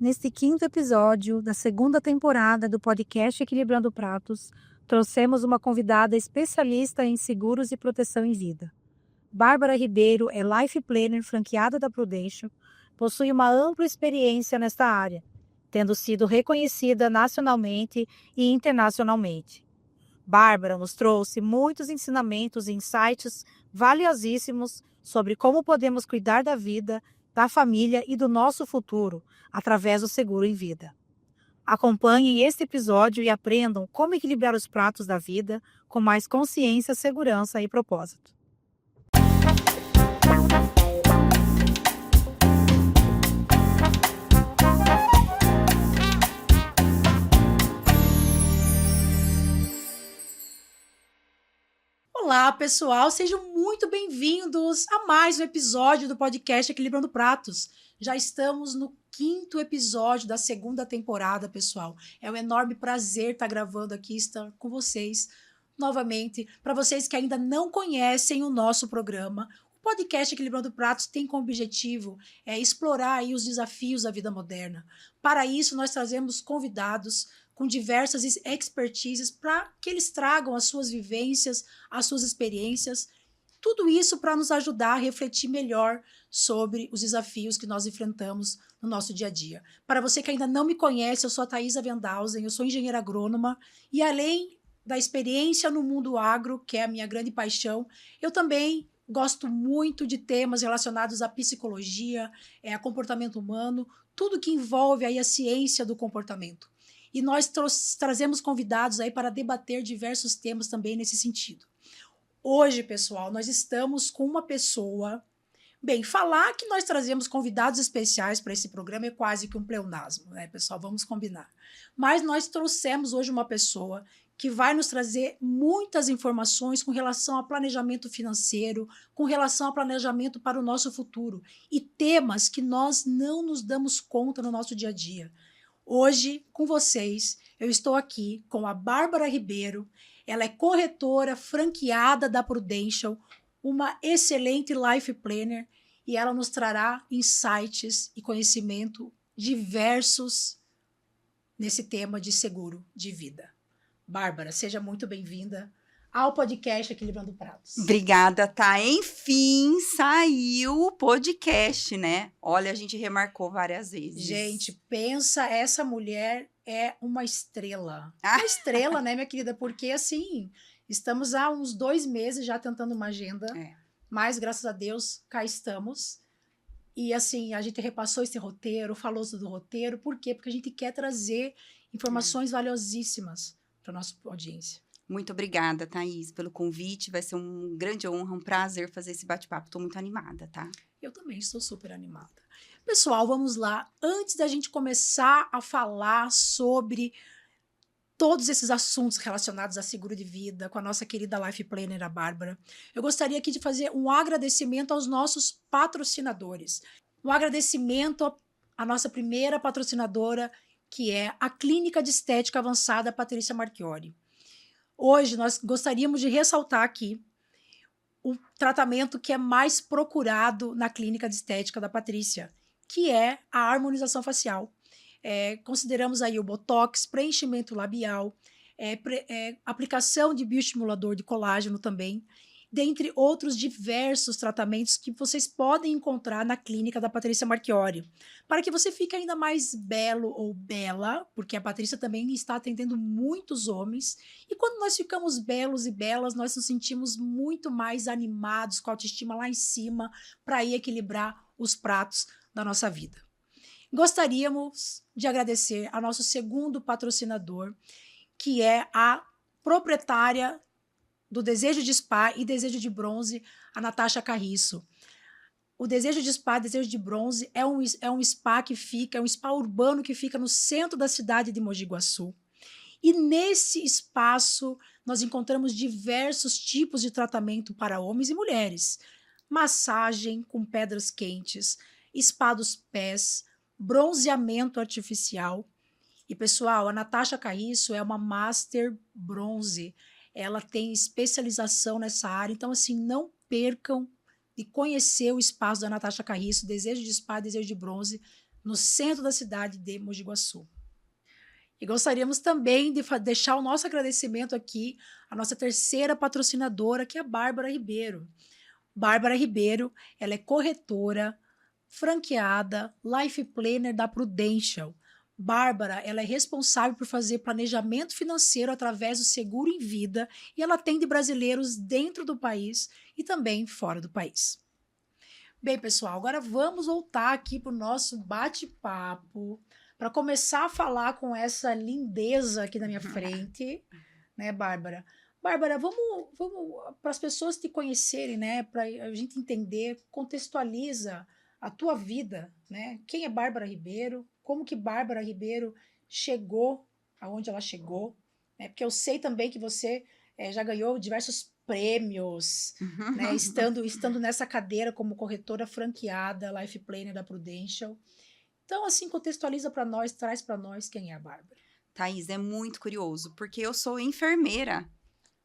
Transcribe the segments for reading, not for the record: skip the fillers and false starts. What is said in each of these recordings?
Neste quinto episódio da segunda temporada do podcast Equilibrando Pratos, trouxemos uma convidada especialista em seguros e proteção em vida. Bárbara Ribeiro é Life Planner franqueada da Prudential, possui uma ampla experiência nesta área, tendo sido reconhecida nacionalmente e internacionalmente. Bárbara nos trouxe muitos ensinamentos e insights valiosíssimos sobre como podemos cuidar da vida, da família e do nosso futuro através do seguro em vida. Acompanhem este episódio e aprendam como equilibrar os pratos da vida com mais consciência, segurança e propósito. Olá, pessoal, sejam muito bem-vindos a mais um episódio do podcast Equilibrando Pratos. Já estamos no quinto episódio da segunda temporada, pessoal. É um enorme prazer estar gravando aqui, estar com vocês novamente. Para vocês que ainda não conhecem o nosso programa, o podcast Equilibrando Pratos tem como objetivo explorar aí os desafios da vida moderna. Para isso, nós trazemos convidados com diversas expertises para que eles tragam as suas vivências, as suas experiências, tudo isso para nos ajudar a refletir melhor sobre os desafios que nós enfrentamos no nosso dia a dia. Para você que ainda não me conhece, eu sou a Thaisa Wendhausen, eu sou engenheira agrônoma e além da experiência no mundo agro, que é a minha grande paixão, eu também gosto muito de temas relacionados à psicologia, a comportamento humano, tudo que envolve aí a ciência do comportamento. E nós trazemos convidados aí para debater diversos temas também nesse sentido. Hoje, pessoal, nós estamos com uma pessoa... Bem, falar que nós trazemos convidados especiais para esse programa é quase que um pleonasmo, né, pessoal? Vamos combinar. Mas nós trouxemos hoje uma pessoa que vai nos trazer muitas informações com relação a planejamento financeiro, com relação a planejamento para o nosso futuro e temas que nós não nos damos conta no nosso dia a dia. Hoje, com vocês, eu estou aqui com a Bárbara Ribeiro. Ela é corretora franqueada da Prudential, uma excelente life planner, e ela nos trará insights e conhecimento diversos nesse tema de seguro de vida. Bárbara, seja muito bem-vinda ao podcast Equilibrando Pratos. Obrigada, tá? Enfim, saiu o podcast, né? Olha, a gente remarcou várias vezes. Gente, pensa, essa mulher é uma estrela. Uma estrela, né, minha querida? Porque, assim, estamos há uns 2 meses já tentando uma agenda, mas, graças a Deus, cá estamos. E, assim, a gente repassou esse roteiro, falou do roteiro. Por quê? Porque a gente quer trazer informações valiosíssimas para a nossa audiência. Muito obrigada, Thaís, pelo convite. Vai ser uma grande honra, um prazer fazer esse bate-papo. Estou muito animada, tá? Eu também estou super animada. Pessoal, vamos lá. Antes da gente começar a falar sobre todos esses assuntos relacionados a seguro de vida, com a nossa querida Life Planner, a Bárbara, eu gostaria aqui de fazer um agradecimento aos nossos patrocinadores. Um agradecimento à nossa primeira patrocinadora, que é a Clínica de Estética Avançada Patrícia Marchiori. Hoje, nós gostaríamos de ressaltar aqui o tratamento que é mais procurado na clínica de estética da Patrícia, que é a harmonização facial. Consideramos aí o botox, preenchimento labial, aplicação de bioestimulador de colágeno também, dentre outros diversos tratamentos que vocês podem encontrar na clínica da Patrícia Marchiori, para que você fique ainda mais belo ou bela, porque a Patrícia também está atendendo muitos homens, e quando nós ficamos belos e belas, nós nos sentimos muito mais animados, com a autoestima lá em cima, para ir equilibrar os pratos da nossa vida. Gostaríamos de agradecer ao nosso segundo patrocinador, que é a proprietária do Desejo de Spa e Desejo de Bronze, a Natasha Carriço. O Desejo de Spa, Desejo de Bronze é um spa que fica, é um spa urbano que fica no centro da cidade de Mogi Guaçu. E nesse espaço nós encontramos diversos tipos de tratamento para homens e mulheres. Massagem com pedras quentes, spa dos pés, bronzeamento artificial. E pessoal, a Natasha Carriço é uma Master Bronze. Ela tem especialização nessa área, então assim, não percam de conhecer o espaço da Natasha Carriço, Desejo de Spa, Desejo de Bronze, no centro da cidade de Mogi Guaçu. E gostaríamos também de deixar o nosso agradecimento aqui à nossa terceira patrocinadora, que é a Bárbara Ribeiro. Bárbara Ribeiro, ela é corretora, franqueada, life planner da Prudential. Bárbara, ela é responsável por fazer planejamento financeiro através do seguro em vida e ela atende brasileiros dentro do país e também fora do país. Bem, pessoal, agora vamos voltar aqui para o nosso bate-papo para começar a falar com essa lindeza aqui na minha frente, né, Bárbara? Bárbara, vamos para as pessoas te conhecerem, né, para a gente entender, contextualiza a tua vida, né? Quem é Bárbara Ribeiro? Como que Bárbara Ribeiro chegou aonde ela chegou? Né? Porque eu sei também que você já ganhou diversos prêmios, né? Estando nessa cadeira como corretora franqueada, Life Planner da Prudential. Então, assim, contextualiza para nós, traz para nós quem é a Bárbara. Thaís, é muito curioso, porque eu sou enfermeira.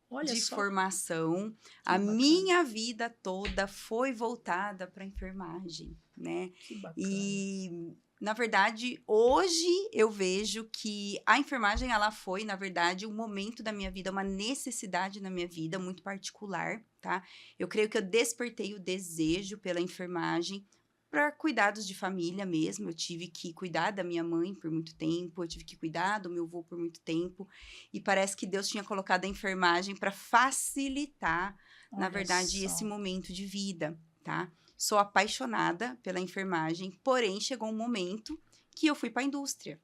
Olha de só. Formação. A bacana. Minha vida toda foi voltada para a enfermagem, né? Que bacana. E, na verdade, hoje eu vejo que a enfermagem, ela foi, na verdade, um momento da minha vida, uma necessidade na minha vida muito particular, tá? Eu creio que eu despertei o desejo pela enfermagem para cuidados de família mesmo. Eu tive que cuidar da minha mãe por muito tempo, eu tive que cuidar do meu avô por muito tempo, e parece que Deus tinha colocado a enfermagem para facilitar, na verdade, esse momento de vida, tá? Sou apaixonada pela enfermagem, porém chegou um momento que eu fui para a indústria,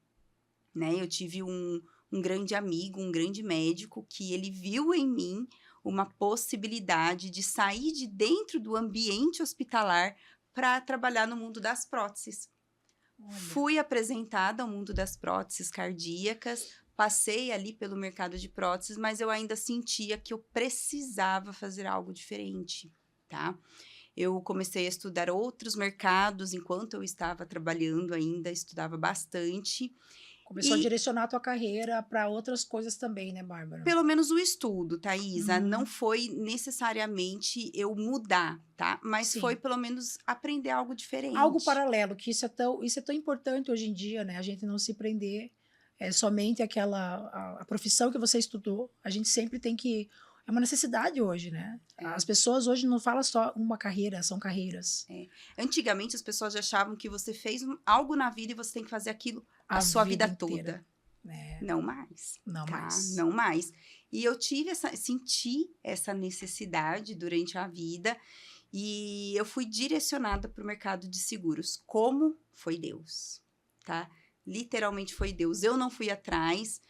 né? Eu tive um grande amigo, um grande médico, que ele viu em mim uma possibilidade de sair de dentro do ambiente hospitalar para trabalhar no mundo das próteses. Olha. Fui apresentada ao mundo das próteses cardíacas, passei ali pelo mercado de próteses, mas eu ainda sentia que eu precisava fazer algo diferente, tá? Eu comecei a estudar outros mercados enquanto eu estava trabalhando ainda, estudava bastante. Começou a direcionar a tua carreira para outras coisas também, né, Bárbara? Pelo menos o estudo, Thaisa, não foi necessariamente eu mudar, tá? Mas Sim. foi pelo menos aprender algo diferente. Algo paralelo, que isso é tão importante hoje em dia, né? A gente não se prender somente a profissão que você estudou. A gente sempre tem que... É uma necessidade hoje, né? As pessoas hoje não falam só uma carreira, são carreiras. Antigamente, as pessoas achavam que você fez algo na vida e você tem que fazer aquilo a sua vida toda. Não mais. Não mais. Não mais. E eu senti essa necessidade durante a vida, e eu fui direcionada para o mercado de seguros. Como? Foi Deus, tá? Literalmente foi Deus. Eu não fui atrás,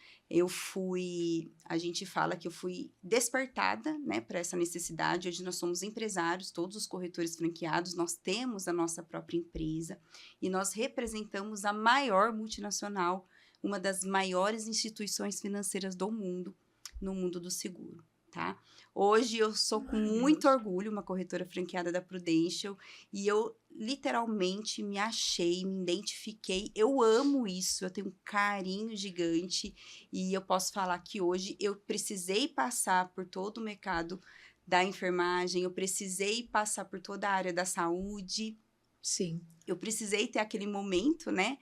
a gente fala que eu fui despertada, né, para essa necessidade. Hoje nós somos empresários, todos os corretores franqueados, nós temos a nossa própria empresa e nós representamos a maior multinacional, uma das maiores instituições financeiras do mundo, no mundo do seguro, tá? Hoje eu sou com muito orgulho uma corretora franqueada da Prudential, e eu literalmente me achei, me identifiquei. Eu amo isso, eu tenho um carinho gigante, e eu posso falar que hoje eu precisei passar por todo o mercado da enfermagem, eu precisei passar por toda a área da saúde. Sim. Eu precisei ter aquele momento, né,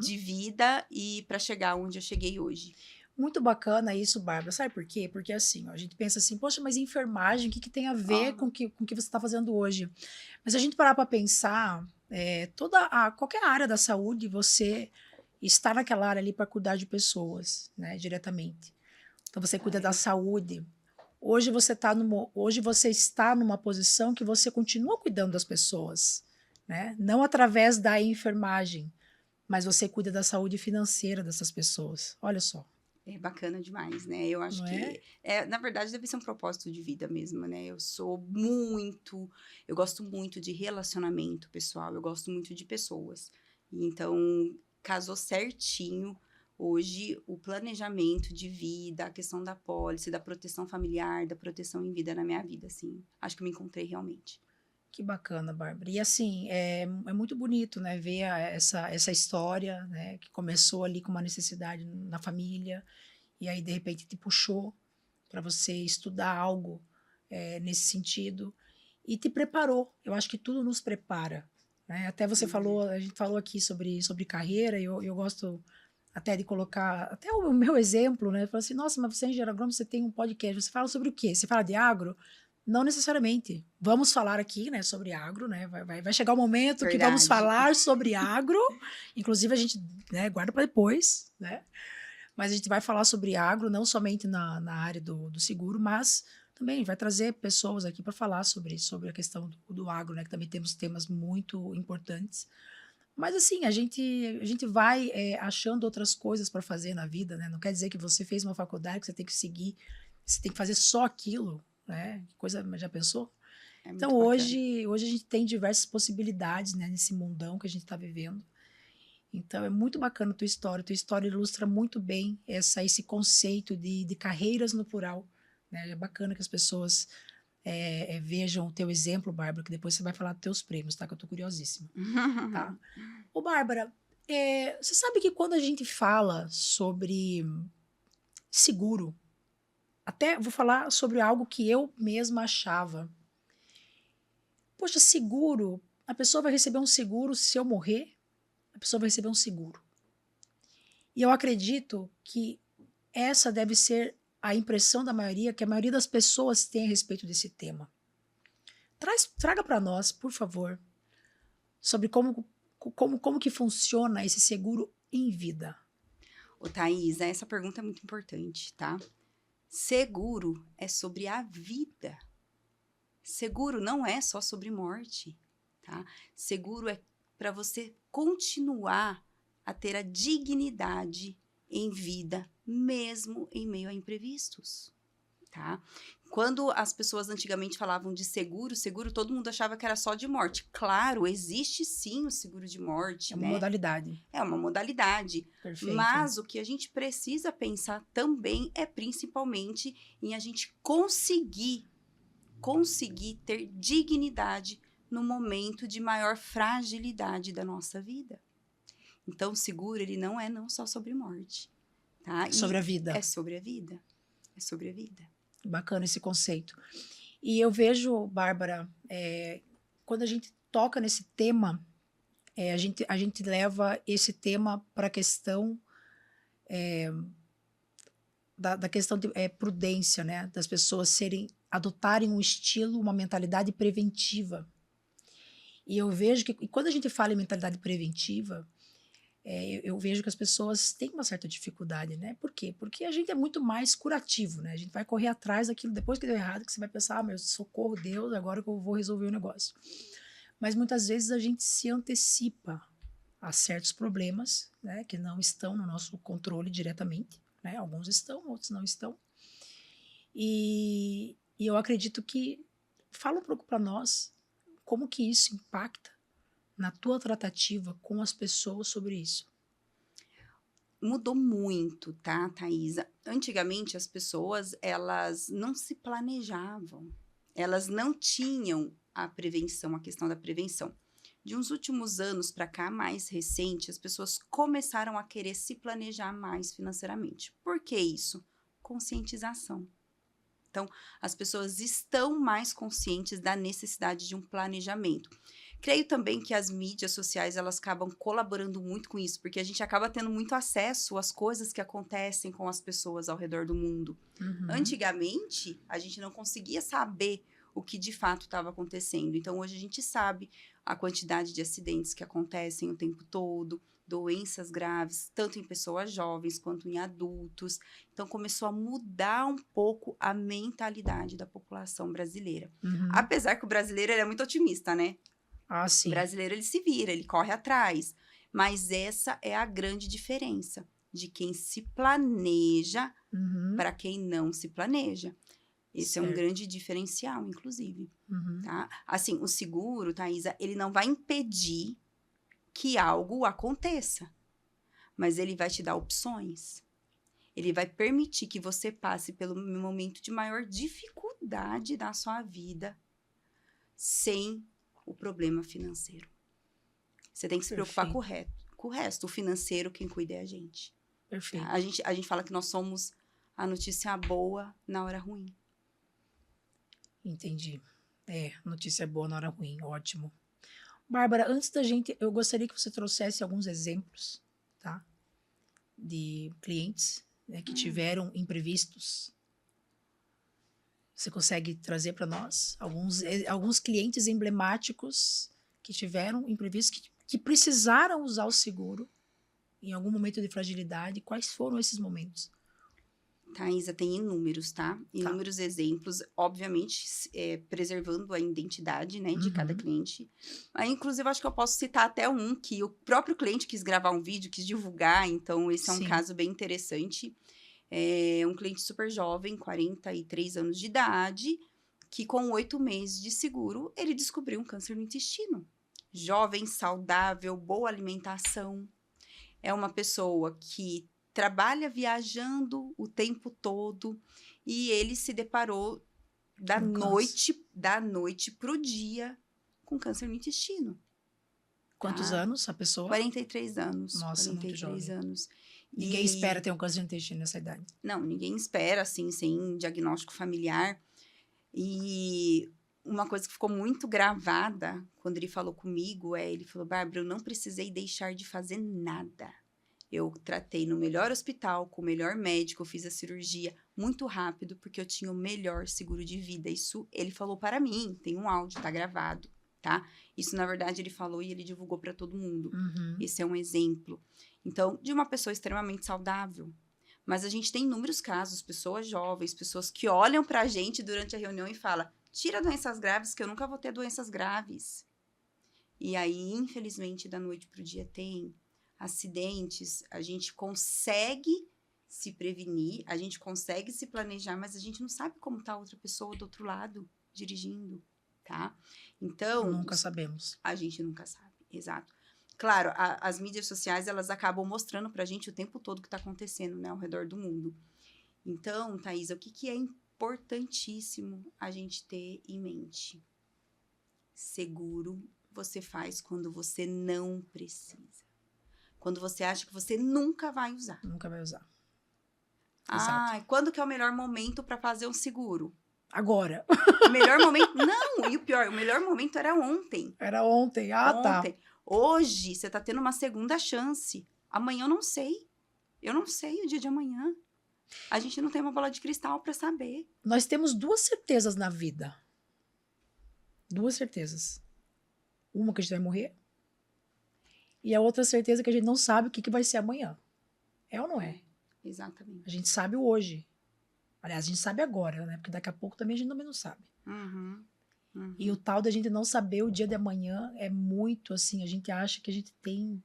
de vida, e para chegar onde eu cheguei hoje. Muito bacana isso, Bárbara. Sabe por quê? Porque assim, ó, a gente pensa assim, poxa, mas enfermagem, o que tem a ver com o que você está fazendo hoje? Mas a gente parar para pensar, qualquer área da saúde, você está naquela área ali para cuidar de pessoas, né, diretamente. Então você cuida da saúde. Hoje você está numa posição que você continua cuidando das pessoas, né? Não através da enfermagem, mas você cuida da saúde financeira dessas pessoas. Olha só. É bacana demais, né? Eu acho que, na verdade, deve ser um propósito de vida mesmo, né? Eu gosto muito de relacionamento pessoal, eu gosto muito de pessoas. Então, casou certinho hoje o planejamento de vida, a questão da pólice, da proteção familiar, da proteção em vida na minha vida, assim. Acho que eu me encontrei realmente. Que bacana, Bárbara. E assim, é muito bonito, né, ver essa história, né, que começou ali com uma necessidade na família, e aí de repente te puxou para você estudar algo nesse sentido, e te preparou. Eu acho que tudo nos prepara, né? Até você falou, a gente falou aqui sobre carreira, e eu gosto até de colocar, até o meu exemplo, né? Falou assim, nossa, mas você é engenheiro agrônomo, você tem um podcast, você fala sobre o quê? Você fala de agro? Não necessariamente. Vamos falar aqui, né, sobre agro, né? Vai chegar o momento que vamos Verdade. falar sobre agro. Inclusive, a gente, né, guarda para depois, né? Mas a gente vai falar sobre agro, não somente na área do seguro, mas também vai trazer pessoas aqui para falar sobre a questão do agro, né? Que também temos temas muito importantes. Mas assim, a gente vai achando outras coisas para fazer na vida, né? Não quer dizer que você fez uma faculdade que você tem que seguir, você tem que fazer só aquilo, né? Que coisa, já pensou? É Então muito bacana. hoje a gente tem diversas possibilidades, né? Nesse mundão que a gente está vivendo. Então é muito bacana a tua história. Tua história ilustra muito bem esse conceito de carreiras no plural, né? É bacana que as pessoas vejam o teu exemplo, Bárbara, que depois você vai falar dos teus prêmios, tá? Que eu tô curiosíssima, tá? Ô, Bárbara, você sabe que quando a gente fala sobre seguro, até vou falar sobre algo que eu mesma achava. Poxa, seguro, a pessoa vai receber um seguro se eu morrer, a pessoa vai receber um seguro. E eu acredito que essa deve ser a impressão da maioria, que a maioria das pessoas tem a respeito desse tema. Traga para nós, por favor, sobre como que funciona esse seguro em vida. Ô, Thaís, essa pergunta é muito importante, tá? Seguro é sobre a vida. Seguro não é só sobre morte, tá? Seguro é para você continuar a ter a dignidade em vida, mesmo em meio a imprevistos, tá? Quando as pessoas antigamente falavam de seguro, todo mundo achava que era só de morte. Claro, existe sim o seguro de morte, É uma né? modalidade. É uma modalidade. Perfeito. Mas o que a gente precisa pensar também é principalmente em a gente conseguir ter dignidade no momento de maior fragilidade da nossa vida. Então, o seguro, ele não é só sobre morte, tá? Sobre a vida. É sobre a vida. É sobre a vida. Bacana esse conceito. E eu vejo, Bárbara, quando a gente toca nesse tema, a gente leva esse tema para a questão da questão de prudência, né? Das pessoas adotarem um estilo, uma mentalidade preventiva. E eu vejo que, e quando a gente fala em mentalidade preventiva, eu vejo que as pessoas têm uma certa dificuldade, né? Por quê? Porque a gente é muito mais curativo, né? A gente vai correr atrás daquilo depois que deu errado, que você vai pensar, meu, socorro, Deus, agora que eu vou resolver o negócio. Mas muitas vezes a gente se antecipa a certos problemas, né? Que não estão no nosso controle diretamente, né? Alguns estão, outros não estão. E eu acredito que, fala um pouco para nós, como que isso impacta na tua tratativa com as pessoas sobre isso? Mudou muito, tá, Thaisa? Antigamente, as pessoas, elas não se planejavam. Elas não tinham a prevenção, a questão da prevenção. De uns últimos anos para cá, mais recente, as pessoas começaram a querer se planejar mais financeiramente. Por que isso? Conscientização. Então, as pessoas estão mais conscientes da necessidade de um planejamento. Creio também que as mídias sociais, elas acabam colaborando muito com isso, porque a gente acaba tendo muito acesso às coisas que acontecem com as pessoas ao redor do mundo. Uhum. Antigamente, a gente não conseguia saber o que de fato estava acontecendo. Então, hoje a gente sabe a quantidade de acidentes que acontecem o tempo todo, doenças graves, tanto em pessoas jovens quanto em adultos. Então, começou a mudar um pouco a mentalidade da população brasileira. Uhum. Apesar que o brasileiro ele é muito otimista, né? Ah, sim. O brasileiro, ele se vira, ele corre atrás. Mas essa é a grande diferença de quem se planeja para quem não se planeja. Esse Certo. é um grande diferencial, inclusive. Uhum. Tá? Assim, o seguro, Thaisa, ele não vai impedir que algo aconteça, mas ele vai te dar opções. Ele vai permitir que você passe pelo momento de maior dificuldade da sua vida sem o problema financeiro. Você tem que se preocupar com o resto. O financeiro, quem cuida é a gente. Perfeito. Tá? A gente fala que nós somos a notícia boa na hora ruim. Entendi. Notícia boa na hora ruim, ótimo. Bárbara, antes da gente, eu gostaria que você trouxesse alguns exemplos, tá? De clientes, né, que tiveram imprevistos. Você consegue trazer para nós alguns clientes emblemáticos que tiveram imprevistos, que precisaram usar o seguro em algum momento de fragilidade? Quais foram esses momentos? Thaisa, tem inúmeros, tá? Inúmeros exemplos, obviamente, preservando a identidade, né, de cada cliente. Aí, inclusive, acho que eu posso citar até um que o próprio cliente quis gravar um vídeo, quis divulgar, então esse é um caso bem interessante. É um cliente super jovem, 43 anos de idade, que com 8 meses de seguro, ele descobriu um câncer no intestino. Jovem, saudável, boa alimentação. É uma pessoa que trabalha viajando o tempo todo e ele se deparou da noite pro dia com câncer no intestino. Quantos anos a pessoa? 43 anos. Nossa, 43 muito jovem. anos. Ninguém espera ter um câncer no intestino nessa idade. Não, ninguém espera, assim, sem diagnóstico familiar. E uma coisa que ficou muito gravada quando ele falou comigo ele falou, Bárbara, eu não precisei deixar de fazer nada. Eu tratei no melhor hospital, com o melhor médico, eu fiz a cirurgia muito rápido, porque eu tinha o melhor seguro de vida. Isso ele falou para mim, tem um áudio, tá gravado, tá? Isso, na verdade, ele falou e ele divulgou para todo mundo. Esse é um exemplo. Então, de uma pessoa extremamente saudável. Mas a gente tem inúmeros casos, pessoas jovens, pessoas que olham pra gente durante a reunião e falam, tira doenças graves, que eu nunca vou ter doenças graves. E aí, infelizmente, da noite pro dia tem acidentes, a gente consegue se prevenir, a gente consegue se planejar, mas a gente não sabe como tá a outra pessoa do outro lado, dirigindo, tá? Então... Nunca sabemos. A gente nunca sabe, exato. Claro, as mídias sociais, elas acabam mostrando pra gente o tempo todo o que tá acontecendo, né, ao redor do mundo. Então, Thaisa, o que é importantíssimo a gente ter em mente? Seguro você faz quando você não precisa. Quando você acha que você nunca vai usar. Nunca vai usar. Ah, quando que é o melhor momento para fazer um seguro? Agora. O melhor momento... Não, e o pior, o melhor momento era ontem. Era ontem. Tá. Hoje, você tá tendo uma segunda chance. Amanhã eu não sei. Eu não sei o dia de amanhã. A gente não tem uma bola de cristal para saber. Nós temos duas certezas na vida. Duas certezas. Uma que a gente vai morrer. E a outra certeza que a gente não sabe o que vai ser amanhã. É ou não é? Exatamente. A gente sabe o hoje. Aliás, a gente sabe agora, né? Porque daqui a pouco também a gente também não sabe. E o tal da gente não saber o dia de amanhã é muito assim. A gente acha que a gente tem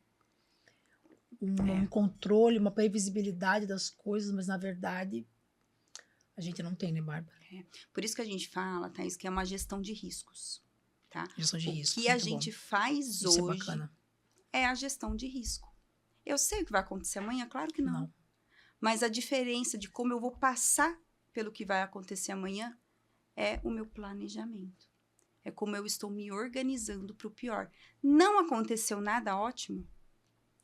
um controle, uma previsibilidade das coisas, mas na verdade a gente não tem, né, Bárbara? Por isso que a gente fala, Thaís, que é uma gestão de riscos. Tá? Gestão de risco. O que a gente faz hoje é bacana. É a gestão de risco. Eu sei o que vai acontecer amanhã? Claro que não. Mas a diferença de como eu vou passar pelo que vai acontecer amanhã é o meu planejamento. É como eu estou me organizando para o pior. Não aconteceu nada ótimo?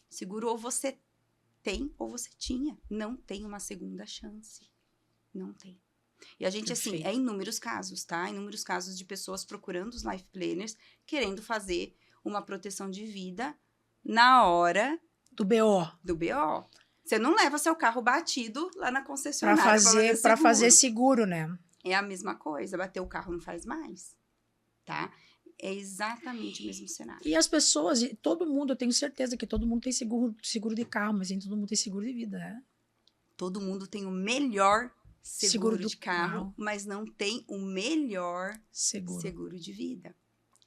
Seguro ou você tem ou você tinha. Não tem uma segunda chance. Não tem. E a gente, assim, é inúmeros casos, tá? Inúmeros casos de pessoas procurando os life planners, querendo fazer uma proteção de vida na hora... Do BO. Do BO. Você não leva seu carro batido lá na concessionária para fazer seguro, né? É a mesma coisa. Bater o carro não faz mais, tá? É exatamente o mesmo cenário. E as pessoas, todo mundo, eu tenho certeza que todo mundo tem seguro de carro, mas nem todo mundo tem seguro de vida, né? Todo mundo tem o melhor seguro de carro, mas não tem o melhor seguro de vida.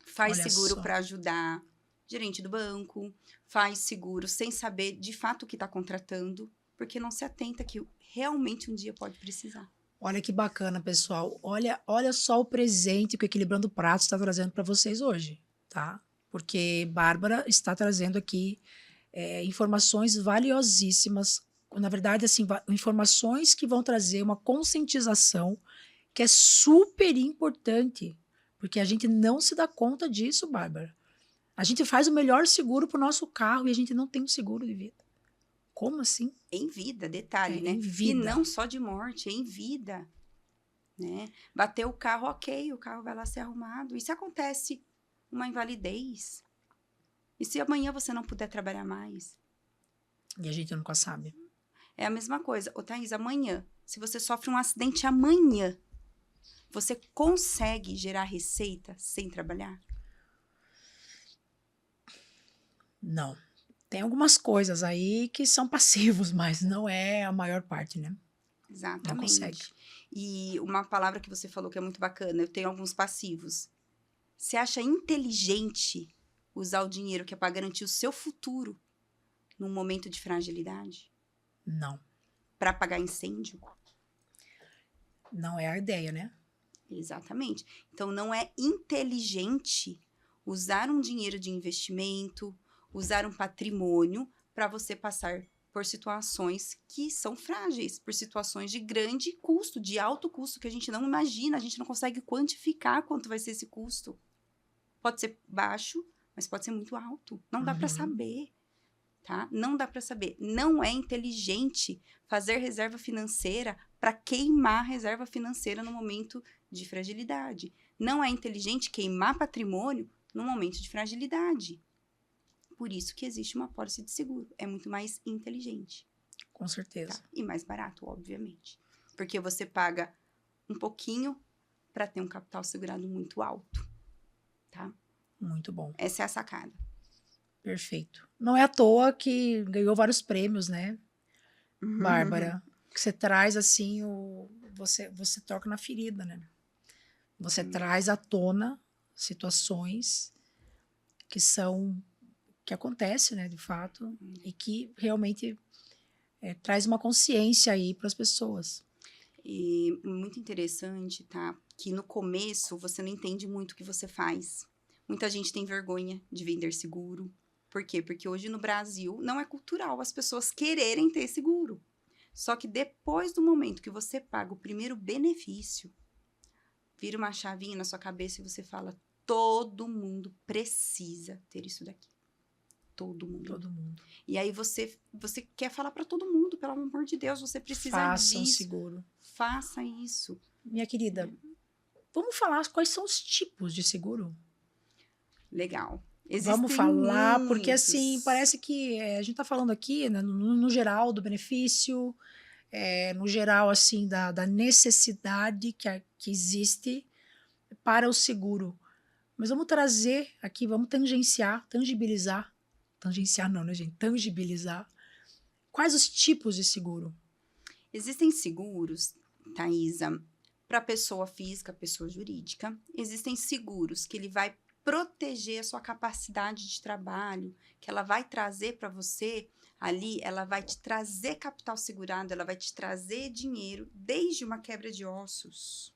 Faz seguro para ajudar gerente do banco, faz seguro sem saber de fato o que está contratando, porque não se atenta que realmente um dia pode precisar. Olha que bacana, pessoal. Olha só o presente que o Equilibrando Pratos está trazendo para vocês hoje, tá? Porque Bárbara está trazendo aqui informações valiosíssimas, na verdade, assim, informações que vão trazer uma conscientização que é super importante, porque a gente não se dá conta disso, Bárbara. A gente faz o melhor seguro pro nosso carro e a gente não tem um seguro de vida. Como assim? Em vida, detalhe, né? Em vida. E não só de morte, em vida. Né? Bater o carro, ok, o carro vai lá ser arrumado. E se acontece uma invalidez? E se amanhã você não puder trabalhar mais? E a gente nunca sabe. É a mesma coisa. Ô, Thaís, amanhã, se você sofre um acidente amanhã, você consegue gerar receita sem trabalhar? Não. Tem algumas coisas aí que são passivos, mas não é a maior parte, né? Não consegue. Exatamente. E uma palavra que você falou que é muito bacana, eu tenho alguns passivos. Você acha inteligente usar o dinheiro que é para garantir o seu futuro num momento de fragilidade? Não. Para apagar incêndio? Não é a ideia, né? Exatamente. Então, não é inteligente usar um dinheiro de investimento, usar um patrimônio para você passar por situações que são frágeis, por situações de grande custo, de alto custo, que a gente não imagina, a gente não consegue quantificar quanto vai ser esse custo. Pode ser baixo, mas pode ser muito alto. Não dá para saber, tá? Não dá para saber. Não é inteligente fazer reserva financeira para queimar reserva financeira no momento de fragilidade. Não é inteligente queimar patrimônio no momento de fragilidade. Por isso que existe uma pólice de seguro. É muito mais inteligente. Com certeza. Tá? E mais barato, obviamente. Porque você paga um pouquinho para ter um capital segurado muito alto. Tá? Muito bom. Essa é a sacada. Perfeito. Não é à toa que ganhou vários prêmios, né, Bárbara? Que você traz assim, você toca na ferida, né? Você traz à tona situações que acontecem, né, de fato, e que realmente traz uma consciência aí para as pessoas. E muito interessante, tá? Que no começo você não entende muito o que você faz. Muita gente tem vergonha de vender seguro. Por quê? Porque hoje no Brasil não é cultural as pessoas quererem ter seguro. Só que depois do momento que você paga o primeiro benefício, vira uma chavinha na sua cabeça e você fala: todo mundo precisa ter isso daqui. Todo mundo. Todo mundo. E aí você quer falar para todo mundo, pelo amor de Deus, você precisa Faça um disso. seguro. Faça isso. Minha querida, vamos falar quais são os tipos de seguro? Legal. Vamos falar, muitos. porque assim, parece que a gente está falando aqui, né, no geral, do benefício, no geral, assim, da necessidade que existe para o seguro. Mas vamos trazer aqui, vamos tangibilizar não, né, gente? Tangibilizar. Quais os tipos de seguro? Existem seguros, Thaisa, para pessoa física, pessoa jurídica. Existem seguros que ele vai proteger a sua capacidade de trabalho, que ela vai trazer para você ali, ela vai te trazer capital segurado, ela vai te trazer dinheiro, desde uma quebra de ossos,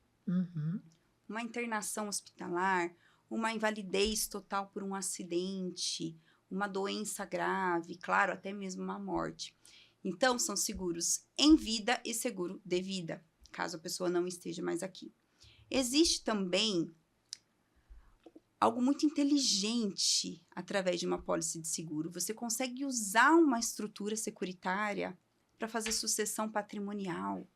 uma internação hospitalar, uma invalidez total por um acidente, uma doença grave, claro, até mesmo uma morte. Então, são seguros em vida e seguro de vida, caso a pessoa não esteja mais aqui. Existe também algo muito inteligente através de uma pólice de seguro. Você consegue usar uma estrutura securitária para fazer sucessão patrimonial,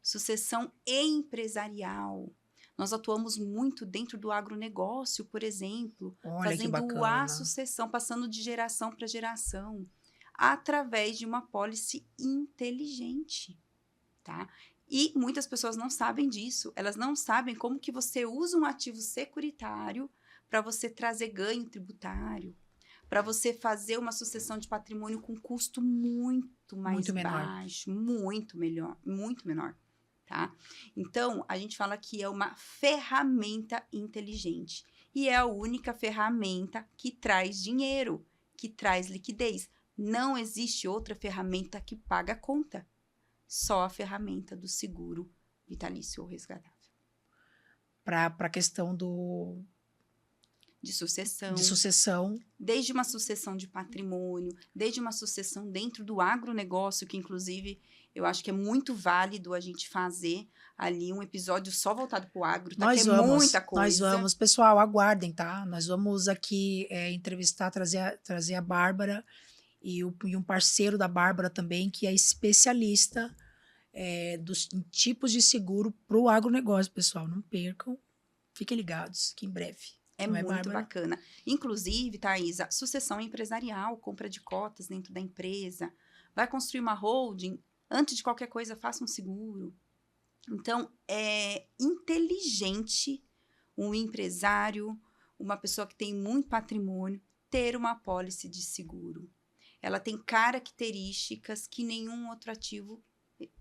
sucessão empresarial. Nós atuamos muito dentro do agronegócio, por exemplo, Olha, que fazendo bacana. a sucessão, passando de geração para geração, através de uma pólice inteligente, tá? E muitas pessoas não sabem disso, elas não sabem como que você usa um ativo securitário para você trazer ganho tributário, para você fazer uma sucessão de patrimônio com custo muito mais baixo, muito menor, tá? Então, a gente fala que é uma ferramenta inteligente e é a única ferramenta que traz dinheiro, que traz liquidez. Não existe outra ferramenta que paga a conta. Só a ferramenta do seguro vitalício ou resgatável. Para a questão de sucessão. De sucessão. Desde uma sucessão de patrimônio, desde uma sucessão dentro do agronegócio, que inclusive eu acho que é muito válido a gente fazer ali um episódio só voltado para o agro, tá? Nós que vamos, é muita coisa. Nós vamos, pessoal, aguardem, tá? Nós vamos aqui entrevistar, trazer a Bárbara e um parceiro da Bárbara também, que é especialista dos tipos de seguro para o agronegócio, pessoal. Não percam, fiquem ligados, que em breve. É Não é, muito Bárbara? bacana. Inclusive, Thaís, a sucessão empresarial, compra de cotas dentro da empresa, vai construir uma holding, antes de qualquer coisa, faça um seguro. Então, é inteligente um empresário, uma pessoa que tem muito patrimônio, ter uma apólice de seguro. Ela tem características que nenhum outro ativo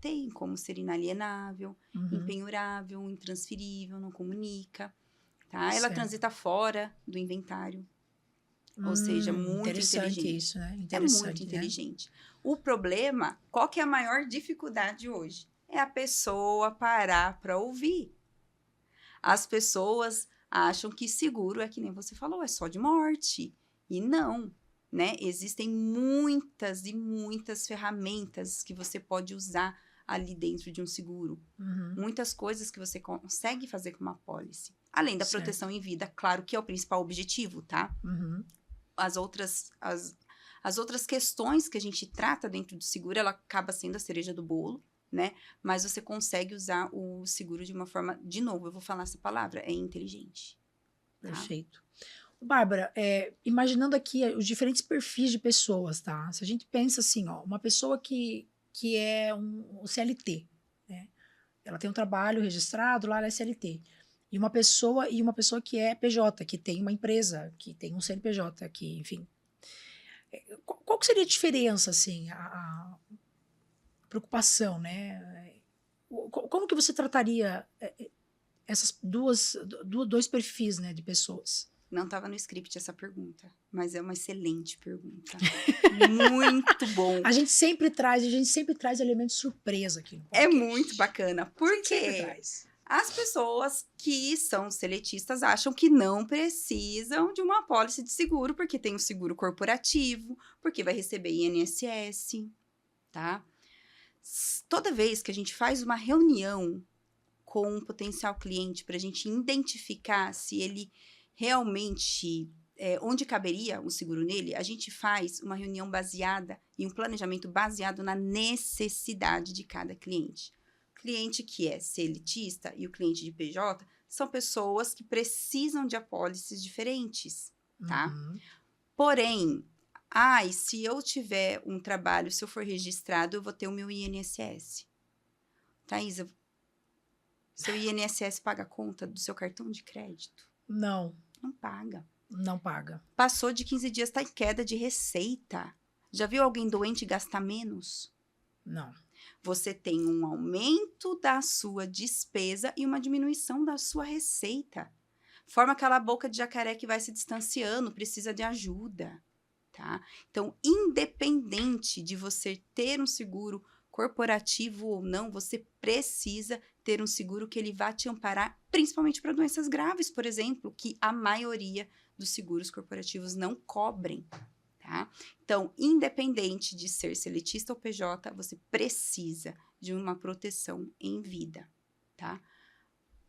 tem, como ser inalienável, impenhorável, intransferível, não comunica. Tá? Ela Certo. transita fora do inventário. Ou seja, muito Interessante inteligente. isso, né? É Interessante, muito né? inteligente. O problema, qual que é a maior dificuldade hoje? É a pessoa parar para ouvir. As pessoas acham que seguro é que nem você falou, é só de morte. E não, né? Existem muitas e muitas ferramentas que você pode usar ali dentro de um seguro. Muitas coisas que você consegue fazer com uma apólice. Além da Certo. proteção em vida, claro que é o principal objetivo, tá? As outras questões que a gente trata dentro do seguro, ela acaba sendo a cereja do bolo, né? Mas você consegue usar o seguro de uma forma, de novo, eu vou falar essa palavra, é inteligente. Tá? Perfeito. Bárbara, imaginando aqui os diferentes perfis de pessoas, tá? Se a gente pensa assim, ó, uma pessoa que é um CLT, né? Ela tem um trabalho registrado, lá ela é CLT. E uma pessoa que é PJ, que tem uma empresa, que tem um CNPJ, que, enfim. Qual que seria a diferença, assim, a preocupação, né? Como que você trataria essas dois perfis, né, de pessoas? Não estava no script essa pergunta, mas é uma excelente pergunta. Muito bom. A gente sempre traz elementos surpresa aqui no podcast. É muito bacana. Por Sempre quê? traz. As pessoas que são seletistas acham que não precisam de uma apólice de seguro, porque tem um seguro corporativo, porque vai receber INSS, tá? Toda vez que a gente faz uma reunião com um potencial cliente para a gente identificar se ele realmente, onde caberia o seguro nele, a gente faz uma reunião baseada em um planejamento baseado na necessidade de cada cliente. O cliente que é seletista e o cliente de PJ são pessoas que precisam de apólices diferentes, tá? Porém, se eu tiver um trabalho, se eu for registrado, eu vou ter o meu INSS. Thaisa, seu INSS paga a conta do seu cartão de crédito? Não. Não paga. Não paga. Passou de 15 dias, está em queda de receita. Já viu alguém doente gastar menos? Não. Você tem um aumento da sua despesa e uma diminuição da sua receita. Forma aquela boca de jacaré que vai se distanciando, precisa de ajuda, tá? Então, independente de você ter um seguro corporativo ou não, você precisa ter um seguro que ele vá te amparar, principalmente para doenças graves, por exemplo, que a maioria dos seguros corporativos não cobrem, tá? Então, independente de ser seletista ou PJ, você precisa de uma proteção em vida, tá?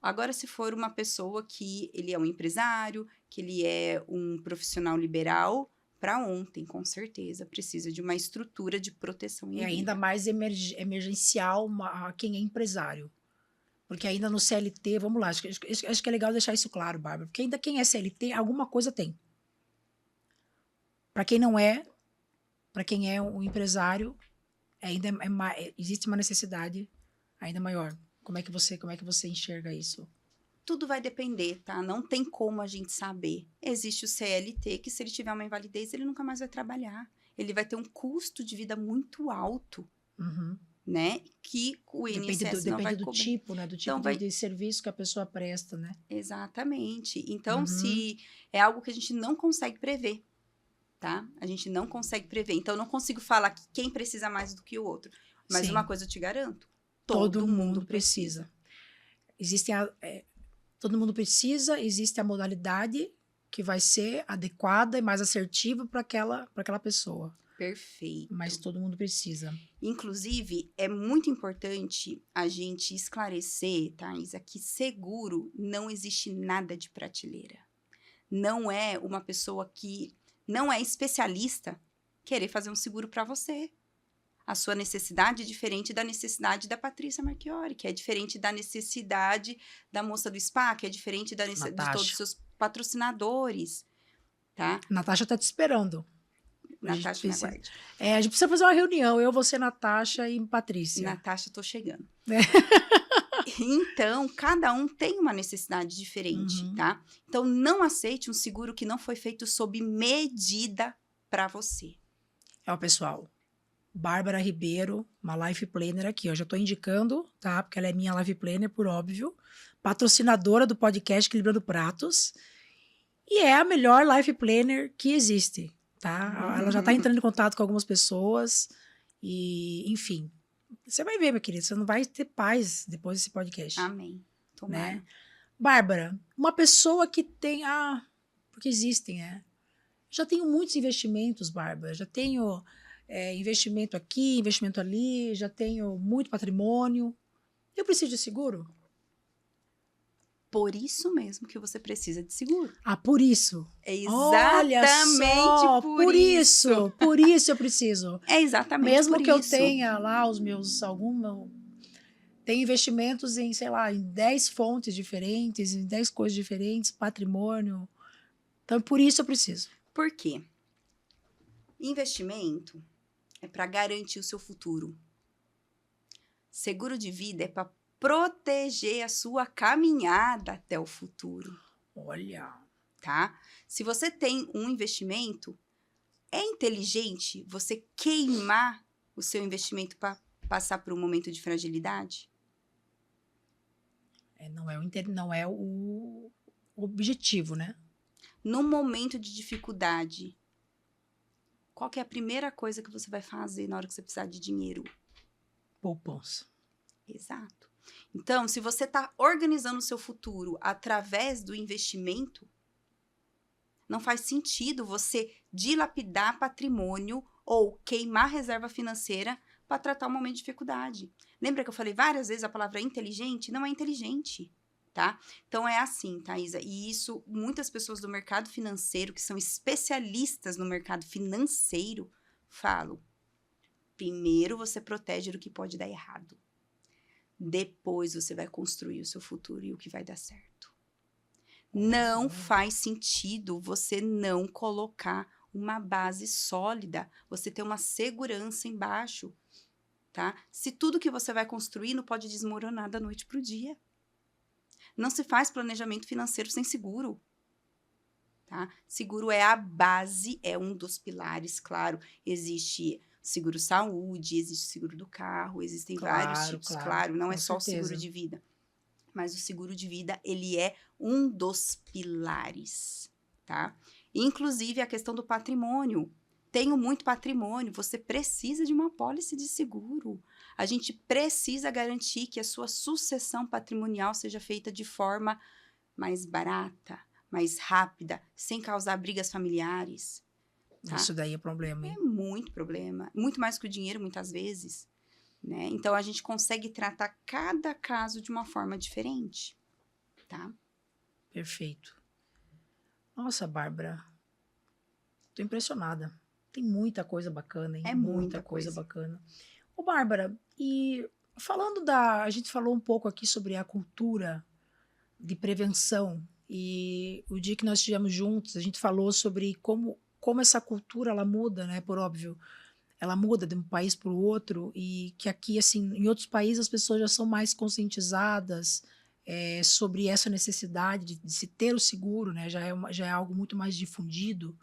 Agora, se for uma pessoa que ele é um empresário, que ele é um profissional liberal, para ontem, com certeza, precisa de uma estrutura de proteção em vida. É ainda mais emergencial quem é empresário. Porque ainda no CLT, vamos lá, acho que é legal deixar isso claro, Bárbara, porque ainda quem é CLT, alguma coisa tem. Para quem não é, para quem é um empresário, ainda existe uma necessidade ainda maior. Como é que você enxerga isso? Tudo vai depender, tá? Não tem como a gente saber. Existe o CLT, que se ele tiver uma invalidez, ele nunca mais vai trabalhar. Ele vai ter um custo de vida muito alto, né? Que o INSS não vai cobrir. Depende do tipo, né? Do tipo Então, de serviço que a pessoa presta, né? Exatamente. Então, se é algo que a gente não consegue prever, tá? A gente não consegue prever. Então, eu não consigo falar que quem precisa mais do que o outro. Mas Sim. uma coisa eu te garanto. Todo mundo precisa. Todo mundo precisa, existe a modalidade que vai ser adequada e mais assertiva para aquela pessoa. Perfeito. Mas todo mundo precisa. Inclusive, é muito importante a gente esclarecer, Thaisa, que seguro não existe nada de prateleira. Não é uma pessoa que não é especialista querer fazer um seguro para você. A sua necessidade é diferente da necessidade da Patrícia Marchiori, que é diferente da necessidade da moça do spa, que é diferente de todos os seus... patrocinadores, tá? Natasha tá te esperando. Natasha, me aguarde. A gente precisa fazer uma reunião, eu, você, Natasha e Patrícia. Natasha, tô chegando. Então, cada um tem uma necessidade diferente, tá? Então, não aceite um seguro que não foi feito sob medida para você. Pessoal, Bárbara Ribeiro, uma Life Planner aqui, ó, já tô indicando, tá? Porque ela é minha Life Planner, por óbvio. Patrocinadora do podcast Equilibrando Pratos. E é a melhor Life Planner que existe, tá? Ela já tá entrando em contato com algumas pessoas e, enfim... Você vai ver, minha querida, você não vai ter paz depois desse podcast. Amém. Tomara. Né? Bárbara, uma pessoa que tem... porque existem, Já tenho muitos investimentos, Bárbara. Já tenho investimento aqui, investimento ali, já tenho muito patrimônio. Eu preciso de seguro? Por isso mesmo que você precisa de seguro. Por isso. É exatamente por isso. Por isso eu preciso. É exatamente mesmo por que isso. eu tenha lá tem investimentos em, sei lá, em 10 fontes diferentes, em 10 coisas diferentes, patrimônio. Então, por isso eu preciso. Por quê? Investimento é para garantir o seu futuro. Seguro de vida é para proteger a sua caminhada até o futuro. Olha. Tá? Se você tem um investimento, é inteligente você queimar o seu investimento para passar por um momento de fragilidade? Não é o objetivo, né? No momento de dificuldade, qual que é a primeira coisa que você vai fazer na hora que você precisar de dinheiro? Poupança. Exato. Então, se você está organizando o seu futuro através do investimento, não faz sentido você dilapidar patrimônio ou queimar reserva financeira para tratar um momento de dificuldade. Lembra que eu falei várias vezes a palavra inteligente? Não é inteligente, tá? Então, é assim, Thaisa. E isso, muitas pessoas do mercado financeiro, que são especialistas no mercado financeiro, falam. Primeiro, você protege do que pode dar errado. Depois você vai construir o seu futuro e o que vai dar certo. Não faz sentido você não colocar uma base sólida, você ter uma segurança embaixo, tá? Se tudo que você vai construir não pode desmoronar da noite para o dia. Não se faz planejamento financeiro sem seguro, tá? Seguro é a base, é um dos pilares, claro. Existe seguro saúde, existe seguro do carro, existem vários tipos, claro, não é só o seguro de vida. Mas o seguro de vida, ele é um dos pilares, tá? Inclusive, a questão do patrimônio. Tenho muito patrimônio, você precisa de uma apólice de seguro. A gente precisa garantir que a sua sucessão patrimonial seja feita de forma mais barata, mais rápida, sem causar brigas familiares. Tá? Isso daí é problema, hein? É muito problema. Muito mais que o dinheiro, muitas vezes. Né? Então, a gente consegue tratar cada caso de uma forma diferente. Tá? Perfeito. Nossa, Bárbara. Tô impressionada. Tem muita coisa bacana, hein? É muita coisa bacana. Ô, Bárbara, e falando a gente falou um pouco aqui sobre a cultura de prevenção. E o dia que nós estivemos juntos, a gente falou sobre como essa cultura, ela muda, né? Por óbvio, ela muda de um país para o outro e que aqui, assim, em outros países as pessoas já são mais conscientizadas sobre essa necessidade de se ter o seguro, né? Já é algo muito mais difundido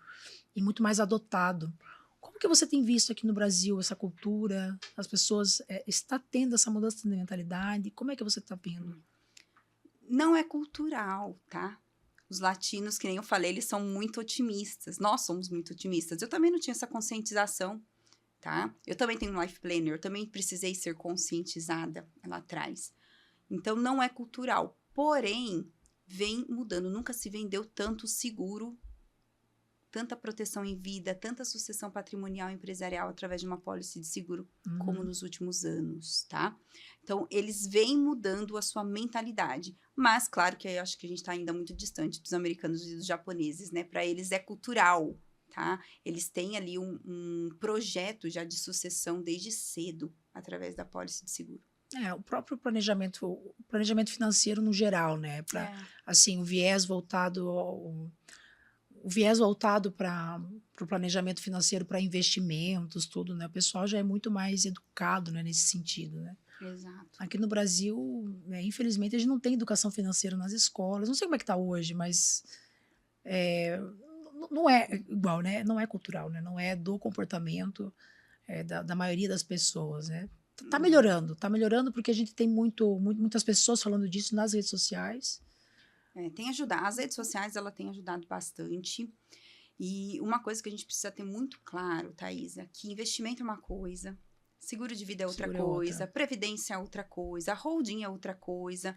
e muito mais adotado. Como que você tem visto aqui no Brasil essa cultura? As pessoas está tendo essa mudança de mentalidade? Como é que você está vendo? Não é cultural, tá? Os latinos, que nem eu falei, eles são muito otimistas. Nós somos muito otimistas. Eu também não tinha essa conscientização, tá? Eu também tenho um life planner, eu também precisei ser conscientizada lá atrás. Então, não é cultural. Porém, vem mudando. Nunca se vendeu tanto seguro, tanta proteção em vida, tanta sucessão patrimonial e empresarial através de uma pólice de seguro como nos últimos anos, tá? Então, eles vêm mudando a sua mentalidade. Mas, claro que eu acho que a gente está ainda muito distante dos americanos e dos japoneses, né? Para eles é cultural, tá? Eles têm ali um projeto já de sucessão desde cedo, através da pólice de seguro. O próprio planejamento financeiro no geral, né? Assim, o viés voltado para o planejamento financeiro, para investimentos, tudo, né? O pessoal já é muito mais educado, né, nesse sentido, né? Exato. Aqui no Brasil, né, infelizmente, a gente não tem educação financeira nas escolas. Não sei como é que está hoje, mas não é igual, né? Não é cultural, né? Não é do comportamento da maioria das pessoas, né? Tá melhorando porque a gente tem muitas pessoas falando disso nas redes sociais. Tem ajudado. As redes sociais, ela tem ajudado bastante. E uma coisa que a gente precisa ter muito claro, Thaisa, que investimento é uma coisa, seguro de vida é outra coisa, previdência é outra coisa, holding é outra coisa.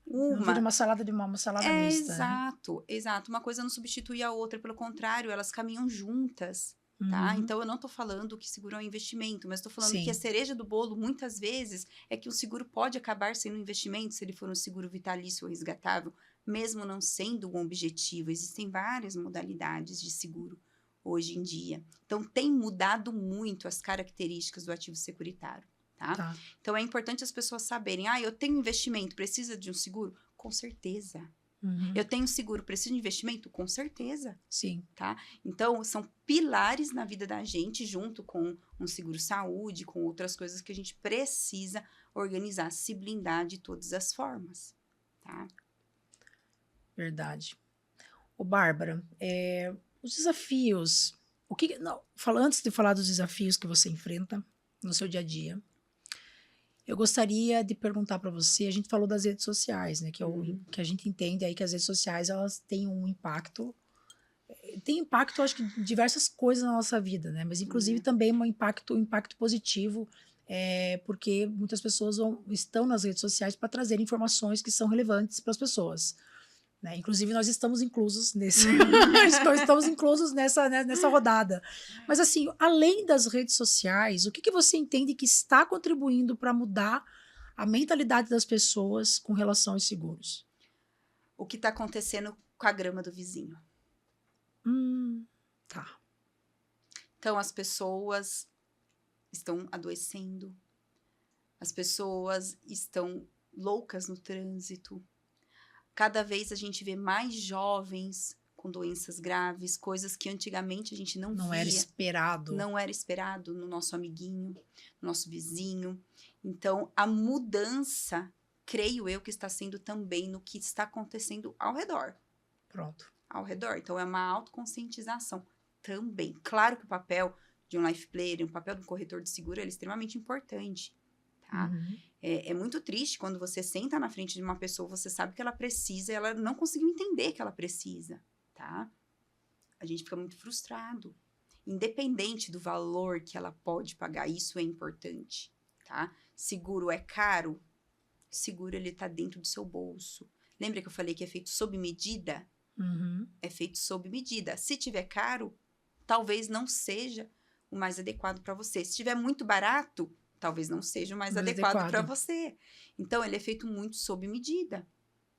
Não vira uma salada mista. Exato, né? Exato. Uma coisa não substitui a outra, pelo contrário, elas caminham juntas. Tá? Então, eu não estou falando que seguro é um investimento, mas estou falando que a cereja do bolo, muitas vezes, é que o seguro pode acabar sendo um investimento se ele for um seguro vitalício ou resgatável, mesmo não sendo um objetivo. Existem várias modalidades de seguro hoje em dia. Então, tem mudado muito as características do ativo securitário. Tá? Então, é importante as pessoas saberem, eu tenho investimento, precisa de um seguro? Com certeza. Eu tenho seguro, preciso de investimento? Com certeza. Sim. Tá? Então, são pilares na vida da gente, junto com um seguro-saúde, com outras coisas que a gente precisa organizar, se blindar de todas as formas. Tá? Verdade. Bárbara, os desafios... antes de falar dos desafios que você enfrenta no seu dia a dia, eu gostaria de perguntar para você, a gente falou das redes sociais, né, que a gente entende aí que as redes sociais, elas têm um impacto, eu acho que em diversas coisas na nossa vida, né, mas inclusive também um impacto positivo, porque muitas pessoas estão nas redes sociais para trazer informações que são relevantes para as pessoas. Né? Inclusive, nós estamos inclusos nessa rodada. Mas, assim, além das redes sociais, o que você entende que está contribuindo para mudar a mentalidade das pessoas com relação aos seguros? O que está acontecendo com a grama do vizinho. Tá. Então, as pessoas estão adoecendo, as pessoas estão loucas no trânsito. Cada vez a gente vê mais jovens com doenças graves, coisas que antigamente a gente não via. Não era esperado. Não era esperado no nosso amiguinho, no nosso vizinho. Então, a mudança, creio eu, que está sendo também no que está acontecendo ao redor. Pronto. Ao redor. Então, é uma autoconscientização também. Claro que o papel de um life planner, o papel do corretor de seguro, ele é extremamente importante. Tá? É muito triste quando você senta na frente de uma pessoa, você sabe que ela precisa e ela não conseguiu entender que ela precisa, tá? A gente fica muito frustrado. Independente do valor que ela pode pagar, isso é importante, tá? Seguro é caro? Seguro, ele tá dentro do seu bolso. Lembra que eu falei que é feito sob medida? É feito sob medida. Se tiver caro, talvez não seja o mais adequado para você. Se tiver muito barato, talvez não seja o mais adequado para você. Então, ele é feito muito sob medida,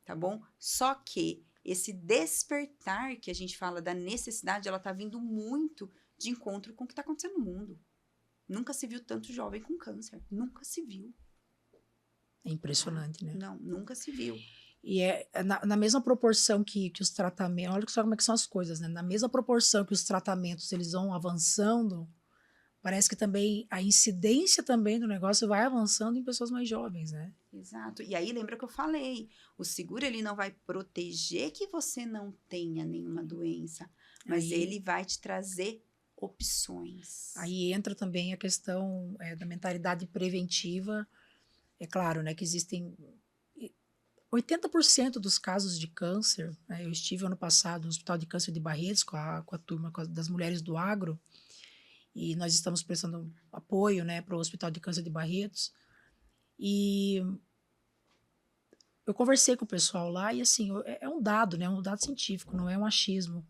tá bom? Só que esse despertar que a gente fala da necessidade, ela tá vindo muito de encontro com o que tá acontecendo no mundo. Nunca se viu tanto jovem com câncer. Nunca se viu. É impressionante, né? Não, nunca se viu. E na mesma proporção que os tratamentos... Olha só como é que são as coisas, né? Na mesma proporção que os tratamentos, eles vão avançando... Parece que também a incidência também do negócio vai avançando em pessoas mais jovens, né? Exato. E aí, lembra que eu falei, o seguro, ele não vai proteger que você não tenha nenhuma doença, mas ele vai te trazer opções. Aí entra também a questão da mentalidade preventiva. É claro, né, que existem 80% dos casos de câncer, né, eu estive ano passado no Hospital de Câncer de Barretos com a turma das mulheres do agro, e nós estamos prestando apoio, né, para o Hospital de Câncer de Barretos. E eu conversei com o pessoal lá e, assim, é um dado, né, um dado científico, não é um achismo.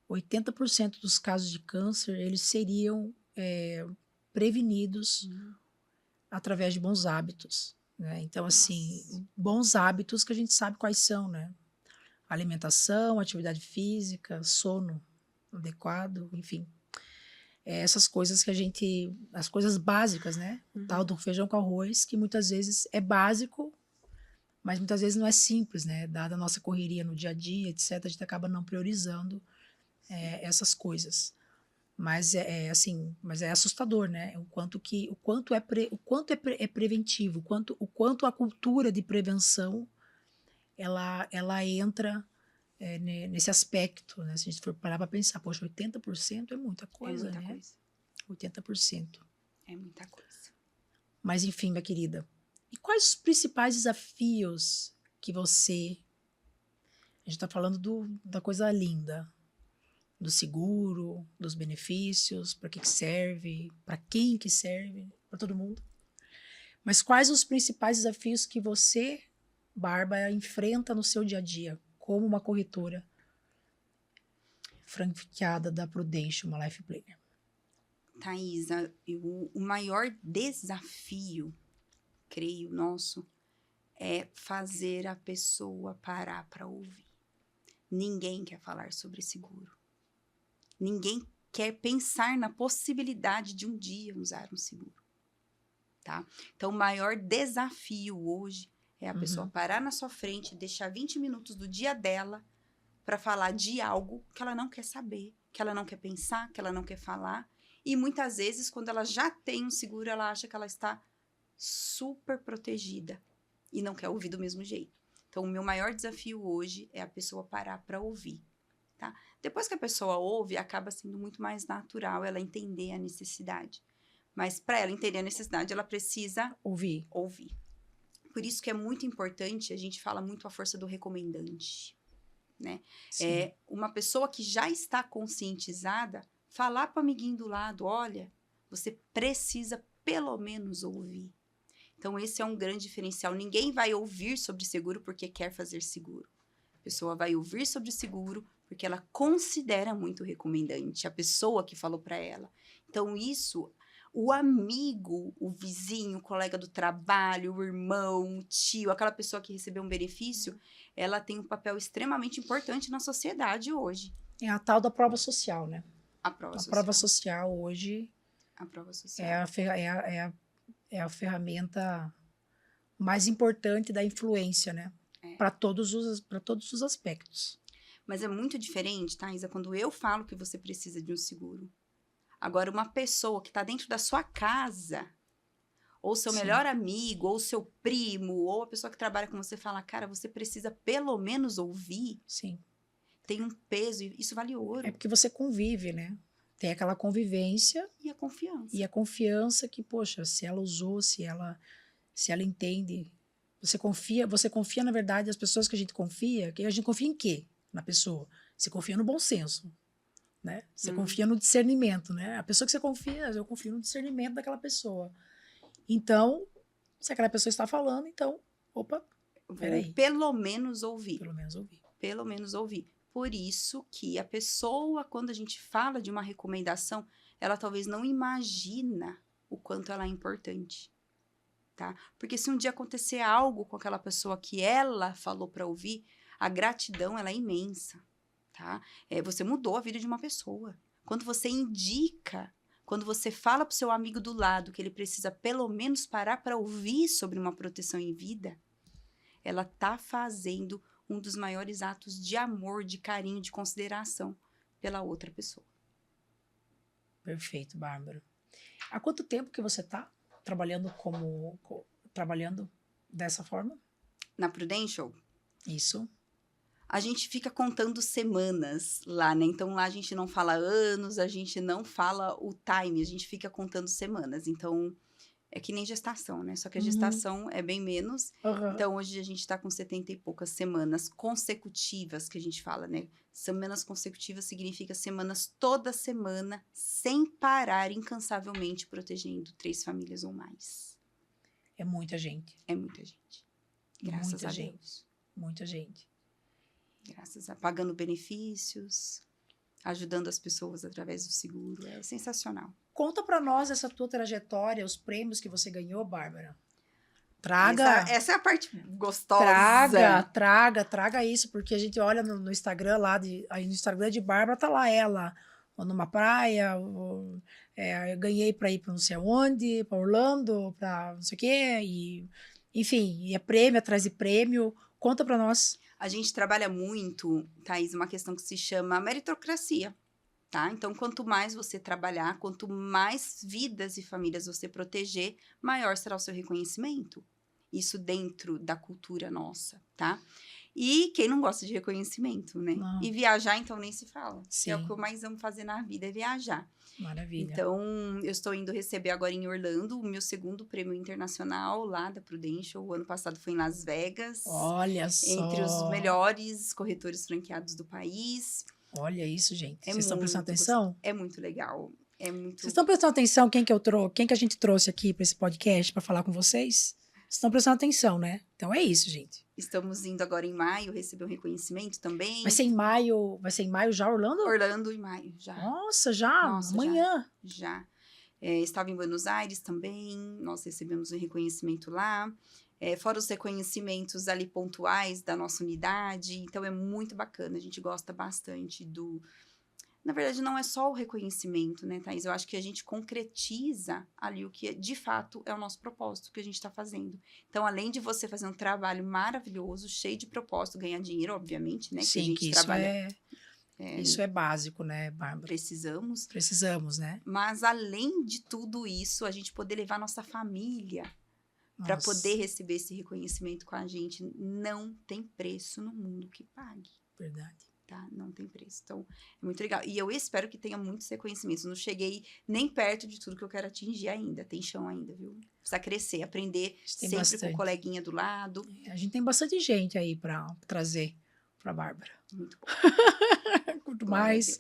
80% dos casos de câncer, eles seriam prevenidos através de bons hábitos, né? Então, assim, bons hábitos que a gente sabe quais são, né? Alimentação, atividade física, sono adequado, enfim. essas coisas que as coisas básicas, né? O tal do feijão com arroz, que muitas vezes é básico, mas muitas vezes não é simples, né? Dada a nossa correria no dia a dia, etc., a gente acaba não priorizando essas coisas. Mas mas é assustador, né? O quanto é preventivo, o quanto a cultura de prevenção ela entra nesse aspecto, né? Se a gente for parar para pensar, poxa, 80% é muita coisa, muita né? coisa. 80%. É muita coisa. Mas enfim, minha querida, e quais os principais desafios que você... A gente está falando da coisa linda, do seguro, dos benefícios, para que serve, para quem que serve, para todo mundo. Mas quais os principais desafios que você, Bárbara, enfrenta no seu dia a dia, como uma corretora franqueada da Prudential, uma Life Planner? Thaisa, o maior desafio, creio, nosso, é fazer a pessoa parar para ouvir. Ninguém quer falar sobre seguro. Ninguém quer pensar na possibilidade de um dia usar um seguro, tá? Então, o maior desafio hoje é a pessoa parar na sua frente, deixar 20 minutos do dia dela para falar de algo que ela não quer saber, que ela não quer pensar, que ela não quer falar. E muitas vezes, quando ela já tem um seguro, ela acha que ela está super protegida e não quer ouvir do mesmo jeito. Então, o meu maior desafio hoje é a pessoa parar para ouvir, tá? Depois que a pessoa ouve, acaba sendo muito mais natural ela entender a necessidade. Mas para ela entender a necessidade, ela precisa Ouvir. Por isso que é muito importante, a gente fala muito a força do recomendante, né? Sim. Uma pessoa que já está conscientizada, falar para o amiguinho do lado, olha, você precisa pelo menos ouvir. Então, esse é um grande diferencial. Ninguém vai ouvir sobre seguro porque quer fazer seguro. A pessoa vai ouvir sobre seguro porque ela considera muito recomendante, a pessoa que falou para ela. Então, isso, o amigo, o vizinho, o colega do trabalho, o irmão, o tio, aquela pessoa que recebeu um benefício, ela tem um papel extremamente importante na sociedade hoje. É a tal da prova social, né? A prova social. Prova social hoje A prova social. é a ferramenta mais importante da influência, né? Para todos os aspectos. Mas é muito diferente, Thaisa, quando eu falo que você precisa de um seguro. Agora, uma pessoa que está dentro da sua casa, ou seu melhor amigo, ou seu primo, ou a pessoa que trabalha com você fala, cara, você precisa pelo menos ouvir. Sim. Tem um peso, e isso vale ouro. É porque você convive, né? Tem aquela convivência. E a confiança. E a confiança que, poxa, se ela usou, se ela entende, você confia, na verdade, as pessoas que a gente confia em quê? Na pessoa. Você confia no bom senso, né? Você confia no discernimento, né? A pessoa que você confia, eu confio no discernimento daquela pessoa. Então, se aquela pessoa está falando, então, opa, peraí. Pelo menos ouvir. Pelo menos ouvir. Pelo menos ouvir. Por isso que a pessoa, quando a gente fala de uma recomendação, ela talvez não imagina o quanto ela é importante, tá? Porque se um dia acontecer algo com aquela pessoa que ela falou para ouvir, a gratidão, ela é imensa, tá? Você mudou a vida de uma pessoa. Quando você indica, quando você fala pro seu amigo do lado que ele precisa pelo menos parar para ouvir sobre uma proteção em vida, ela tá fazendo um dos maiores atos de amor, de carinho, de consideração pela outra pessoa. Perfeito, Bárbara. Há quanto tempo que você está trabalhando trabalhando dessa forma? Na Prudential? Isso. A gente fica contando semanas lá, né? Então, lá a gente não fala anos, a gente não fala o time, a gente fica contando semanas. Então, é que nem gestação, né? Só que a gestação é bem menos. Então, hoje a gente está com 70 e poucas semanas consecutivas, que a gente fala, né? Semanas consecutivas significa semanas toda semana, sem parar, incansavelmente, protegendo 3 famílias ou mais. É muita gente. É muita gente. Graças a Deus. Muita gente. Graças a pagando benefícios, ajudando as pessoas através do seguro. É sensacional. Conta pra nós essa tua trajetória, os prêmios que você ganhou, Bárbara. Traga. Essa é a parte gostosa. Traga isso, porque a gente olha no Instagram lá, aí no Instagram de Bárbara, tá lá ela, ou numa praia, eu ganhei para ir para não sei aonde, para Orlando, para não sei o quê, e enfim, e é prêmio atrás de prêmio. Conta para nós. A gente trabalha muito, Thaís, uma questão que se chama meritocracia, tá? Então, quanto mais você trabalhar, quanto mais vidas e famílias você proteger, maior será o seu reconhecimento. Isso dentro da cultura nossa, tá? E quem não gosta de reconhecimento, né? Não. E viajar, então, nem se fala. Sim. É o que eu mais amo fazer na vida, é viajar. Maravilha. Então, eu estou indo receber agora em Orlando o meu segundo prêmio internacional lá da Prudential. O ano passado foi em Las Vegas. Olha só. Entre os melhores corretores franqueados do país. Olha isso, gente. É Vocês estão prestando muito atenção? É muito legal. É muito... Vocês estão prestando atenção quem que a gente trouxe aqui para esse podcast para falar com vocês? Vocês estão prestando atenção, né? Então é isso, gente. Estamos indo agora em maio receber um reconhecimento também. Vai ser em maio já, Orlando? Orlando em maio, já. Nossa, já? Nossa, amanhã. Já. Estava em Buenos Aires também, nós recebemos um reconhecimento lá. Fora os reconhecimentos ali pontuais da nossa unidade. Então, é muito bacana, a gente gosta bastante do... Na verdade, não é só o reconhecimento, né, Thaís? Eu acho que a gente concretiza ali o que, de fato, é o nosso propósito que a gente está fazendo. Então, além de você fazer um trabalho maravilhoso, cheio de propósito, ganhar dinheiro, obviamente, né? Sim, que a gente que trabalha... Isso é básico, né, Bárbara? Precisamos, né? Mas, além de tudo isso, a gente poder levar nossa família para poder receber esse reconhecimento com a gente, não tem preço no mundo que pague. Verdade. Tá? Não tem preço. Então, é muito legal. E eu espero que tenha muitos reconhecimentos. Não cheguei nem perto de tudo que eu quero atingir ainda. Tem chão ainda, viu? Precisa crescer, aprender sempre bastante. com o coleguinha do lado. A gente tem bastante gente aí para trazer para Bárbara. Muito bom. Quanto mais,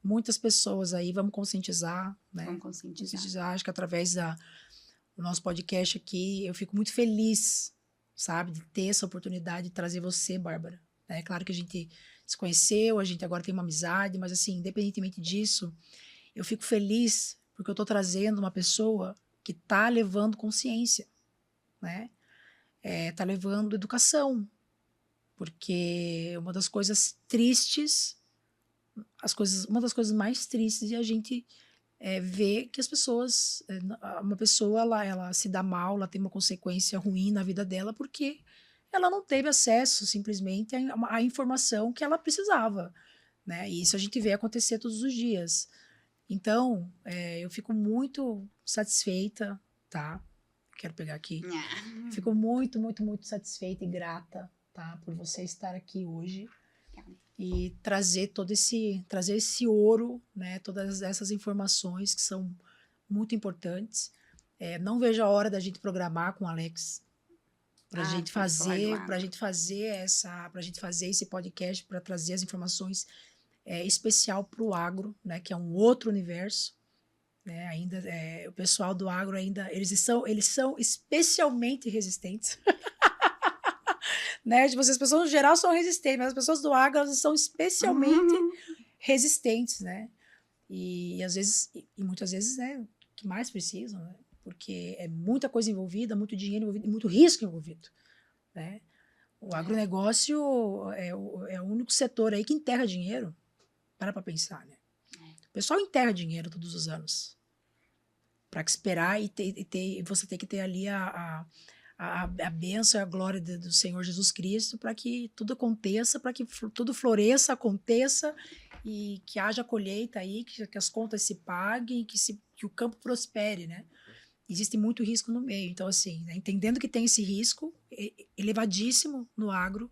muitas pessoas aí, vamos conscientizar, né? Vamos conscientizar. Acho que através do nosso podcast aqui, eu fico muito feliz, sabe? De ter essa oportunidade de trazer você, Bárbara. É claro que a gente se conheceu, a gente agora tem uma amizade, mas assim, independentemente disso, eu fico feliz porque eu tô trazendo uma pessoa que tá levando consciência, né? Tá levando educação, porque uma das coisas tristes, uma das coisas mais tristes é a gente ver que as pessoas, uma pessoa, ela se dá mal, ela tem uma consequência ruim na vida dela porque ela não teve acesso simplesmente à informação que ela precisava, né? E isso a gente vê acontecer todos os dias. Então, eu fico muito satisfeita, tá? Quero pegar aqui. Fico muito, muito, muito satisfeita e grata, tá? Por você estar aqui hoje e trazer esse ouro, né? Todas essas informações que são muito importantes. Não vejo a hora da gente programar com o Alex para a gente fazer esse podcast, para trazer as informações especial para o agro, né, que é um outro universo, né, ainda o pessoal do agro ainda eles são especialmente resistentes, né, as pessoas no geral são resistentes, mas as pessoas do agro elas são especialmente resistentes, né, e às vezes e muitas vezes que mais precisam, né? Porque é muita coisa envolvida, muito dinheiro envolvido e muito risco envolvido, né? O agronegócio é o único setor aí que enterra dinheiro. Para pensar, né? O pessoal enterra dinheiro todos os anos para esperar e você tem que ter ali a bênção e a glória do Senhor Jesus Cristo para que tudo aconteça, para que tudo floresça, aconteça e que haja colheita aí, que as contas se paguem, que o campo prospere, né? Existe muito risco no meio. Então, assim, né, entendendo que tem esse risco elevadíssimo no agro,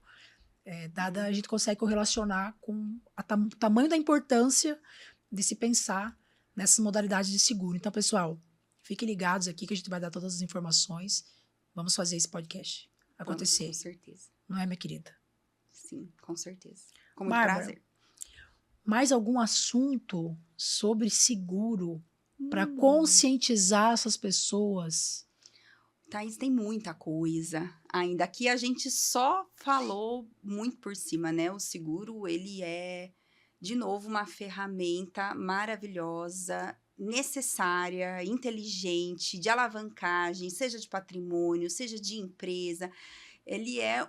a gente consegue correlacionar com o tamanho da importância de se pensar nessas modalidades de seguro. Então, pessoal, fiquem ligados aqui que a gente vai dar todas as informações. Vamos fazer esse podcast acontecer. Com certeza. Não é, minha querida? Sim, com certeza. Com muito Bárbara, prazer. Mais algum assunto sobre seguro para conscientizar essas pessoas? Thaís, tem muita coisa ainda. Aqui a gente só falou muito por cima, né? O seguro, ele é, de novo, uma ferramenta maravilhosa, necessária, inteligente, de alavancagem, seja de patrimônio, seja de empresa. Ele é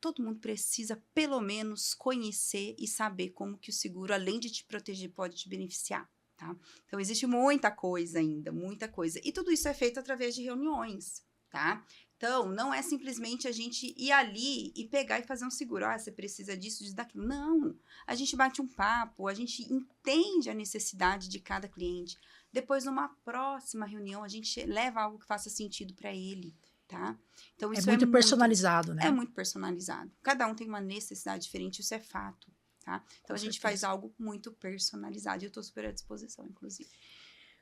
todo mundo precisa, pelo menos, conhecer e saber como que o seguro, além de te proteger, pode te beneficiar, tá? Então, existe muita coisa ainda, muita coisa. E tudo isso é feito através de reuniões, tá? Então, não é simplesmente a gente ir ali e pegar e fazer um seguro. Ah, você precisa disso, disso, daquilo. Não. A gente bate um papo, a gente entende a necessidade de cada cliente. Depois, numa próxima reunião, a gente leva algo que faça sentido para ele, tá? Então, isso muito personalizado, né? É muito personalizado. Cada um tem uma necessidade diferente, isso é fato, tá? Então, a gente faz algo muito personalizado e eu estou super à disposição, inclusive.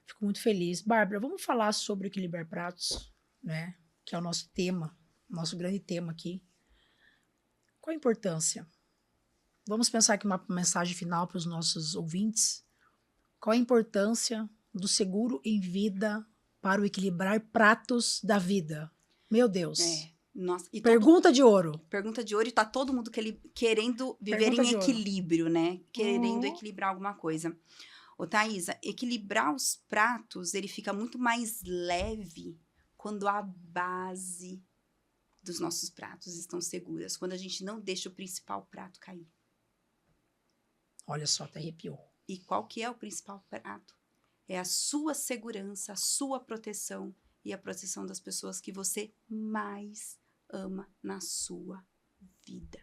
Fico muito feliz. Bárbara, vamos falar sobre equilibrar pratos, né? Que é o nosso tema, nosso grande tema aqui. Qual a importância? Vamos pensar aqui uma mensagem final para os nossos ouvintes. Qual a importância do seguro em vida para o equilibrar pratos da vida? Meu Deus. Nossa, e pergunta de ouro. Pergunta de ouro e tá todo mundo querendo viver Pergunta em equilíbrio, né? Querendo equilibrar alguma coisa. Ô, Thaisa, equilibrar os pratos, ele fica muito mais leve quando a base dos nossos pratos estão seguras, quando a gente não deixa o principal prato cair. Olha só, até arrepiou. E qual que é o principal prato? É a sua segurança, a sua proteção e a proteção das pessoas que você mais ama na sua vida.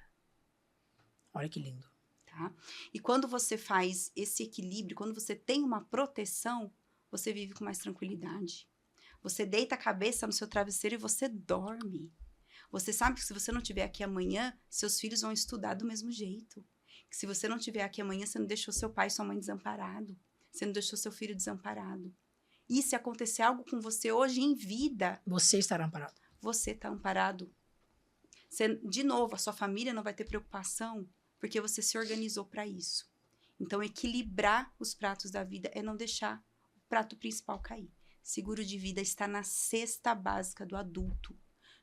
Olha que lindo. Tá? E quando você faz esse equilíbrio, quando você tem uma proteção, você vive com mais tranquilidade. Você deita a cabeça no seu travesseiro e você dorme. Você sabe que se você não estiver aqui amanhã, seus filhos vão estudar do mesmo jeito. Que se você não estiver aqui amanhã, você não deixou seu pai e sua mãe desamparado. Você não deixou seu filho desamparado. E se acontecer algo com você hoje em vida... Você estará amparado. Você está amparado. De novo, a sua família não vai ter preocupação porque você se organizou para isso. Então, equilibrar os pratos da vida é não deixar o prato principal cair. Seguro de vida está na cesta básica do adulto.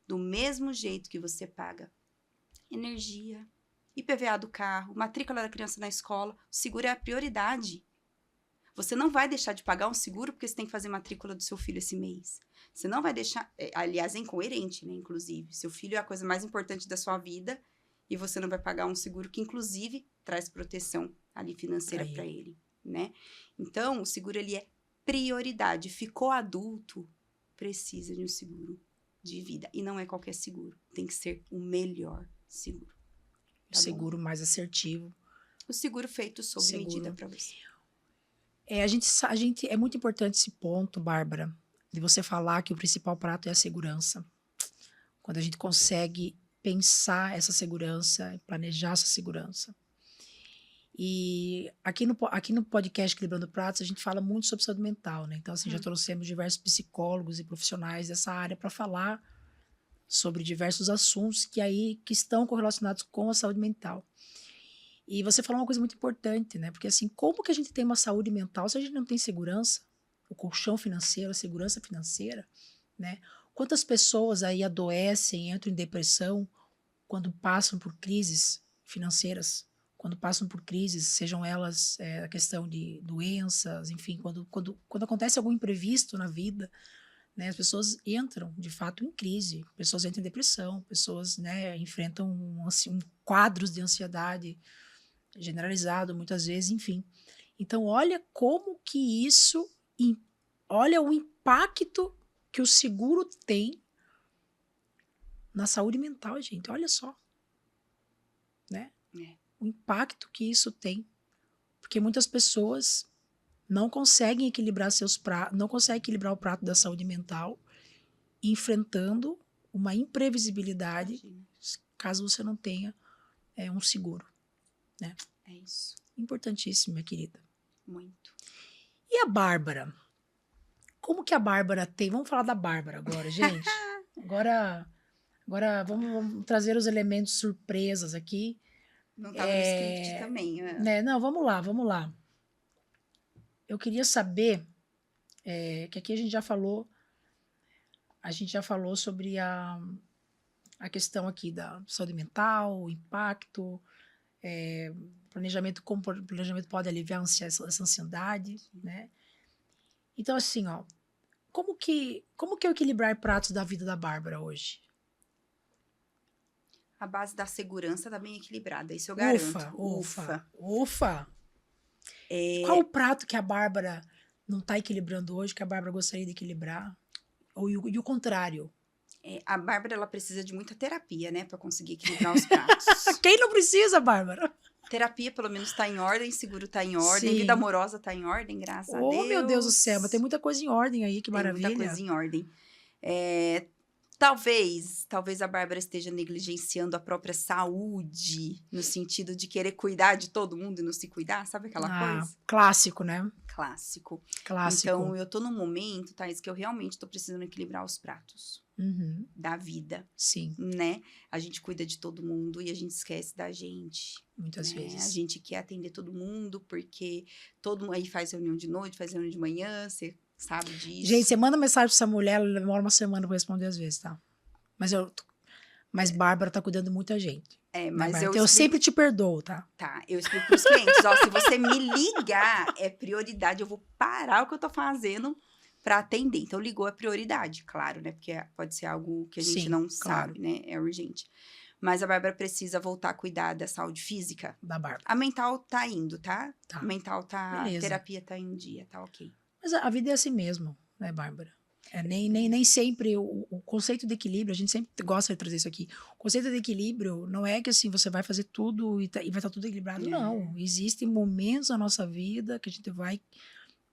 Do mesmo jeito que você paga energia, IPVA do carro, matrícula da criança na escola, o seguro é a prioridade. Você não vai deixar de pagar um seguro porque você tem que fazer matrícula do seu filho esse mês. Você não vai deixar... aliás, é incoerente, né? Inclusive, seu filho é a coisa mais importante da sua vida e você não vai pagar um seguro que, inclusive, traz proteção ali financeira para ele, né? Então, o seguro, ele é prioridade. Ficou adulto, precisa de um seguro de vida. E não é qualquer seguro. Tem que ser o melhor seguro. Tá seguro mais assertivo. O seguro feito sob medida para você. É muito importante esse ponto, Bárbara, de você falar que o principal prato é a segurança. Quando a gente consegue pensar essa segurança, planejar essa segurança. E aqui no podcast Equilibrando Pratos, a gente fala muito sobre saúde mental, né? Então, assim, já trouxemos diversos psicólogos e profissionais dessa área para falar sobre diversos assuntos que estão correlacionados com a saúde mental. E você falou uma coisa muito importante, né? Porque, assim, como que a gente tem uma saúde mental se a gente não tem segurança? O colchão financeiro, a segurança financeira, né? Quantas pessoas aí adoecem, entram em depressão quando passam por crises financeiras? Quando passam por crises, sejam elas a questão de doenças, enfim, quando acontece algum imprevisto na vida, né, as pessoas entram, de fato, em crise, pessoas entram em depressão, pessoas, né, enfrentam quadros de ansiedade generalizado, muitas vezes, enfim. Então, olha como que olha o impacto que o seguro tem na saúde mental, gente, olha só, né? O impacto que isso tem, porque muitas pessoas não conseguem equilibrar não conseguem equilibrar o prato da saúde mental, enfrentando uma imprevisibilidade, caso você não tenha um seguro, né? É isso. Importantíssimo, minha querida. Muito. E a Bárbara? Como que a Bárbara tem? Vamos falar da Bárbara agora, gente. Agora vamos trazer os elementos surpresas aqui. Não estava no script também. Né? Não, vamos lá. Eu queria saber, que aqui a gente já falou sobre a questão aqui da saúde mental, o impacto, como o planejamento pode aliviar essa ansiedade, né? Então, assim, ó, como que é o equilibrar pratos da vida da Bárbara hoje? A base da segurança tá bem equilibrada, isso eu garanto. Ufa. Qual o prato que a Bárbara não tá equilibrando hoje, que a Bárbara gostaria de equilibrar? E o contrário? A Bárbara, ela precisa de muita terapia, né, pra conseguir equilibrar os pratos. Quem não precisa, Bárbara? Terapia, pelo menos, tá em ordem, seguro tá em ordem, Sim. vida amorosa tá em ordem, graças a Deus. Oh, meu Deus do céu, mas tem muita coisa em ordem aí, que maravilha. Tem muita coisa em ordem. Talvez a Bárbara esteja negligenciando a própria saúde, no sentido de querer cuidar de todo mundo e não se cuidar, sabe aquela coisa? Clássico, né? Clássico. Clássico. Então, eu tô num momento, Thaís, que eu realmente tô precisando equilibrar os pratos da vida, Sim, né? A gente cuida de todo mundo e a gente esquece da gente. muitas né? vezes. A gente quer atender todo mundo, porque todo mundo aí faz reunião de noite, faz reunião de manhã, você sabe disso. Gente, você manda mensagem pra essa mulher, ela demora uma semana pra responder às vezes, tá? Mas Bárbara tá cuidando de muita gente. Mas então, eu sempre te perdoo, tá? Tá, eu explico pros clientes, ó, se você me ligar, é prioridade, eu vou parar o que eu tô fazendo pra atender. Então, ligou é prioridade, claro, né? Porque pode ser algo que a gente Sim, não claro. sabe, né? É urgente. Mas a Bárbara precisa voltar a cuidar da saúde física. Da Bárbara. A mental tá indo, tá? Tá. A mental tá... Beleza. A terapia tá em dia, tá ok. Mas a vida é assim mesmo, né, Bárbara? Nem sempre o conceito de equilíbrio, a gente sempre gosta de trazer isso aqui. O conceito de equilíbrio não é que assim você vai fazer tudo e vai estar tudo equilibrado. Não. Existem momentos na nossa vida que a gente vai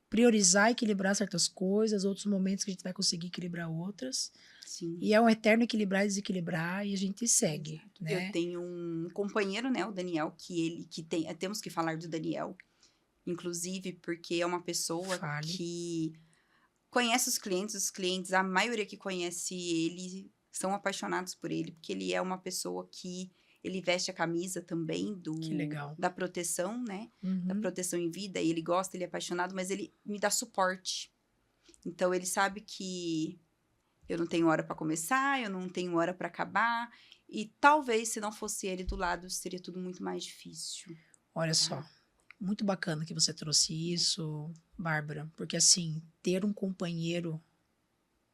priorizar e equilibrar certas coisas, outros momentos que a gente vai conseguir equilibrar outras. Sim. E é um eterno equilibrar e desequilibrar e a gente segue, né? Eu tenho um companheiro, né, o Daniel, temos que falar do Daniel, inclusive porque é uma pessoa que conhece os clientes, a maioria que conhece ele são apaixonados por ele, porque ele é uma pessoa que ele veste a camisa também da proteção, né? Da proteção em vida, e ele gosta, ele é apaixonado, mas ele me dá suporte. Então, ele sabe que eu não tenho hora para começar, eu não tenho hora para acabar, e talvez, se não fosse ele do lado, seria tudo muito mais difícil. Olha só, muito bacana que você trouxe isso, Bárbara, porque assim, ter um companheiro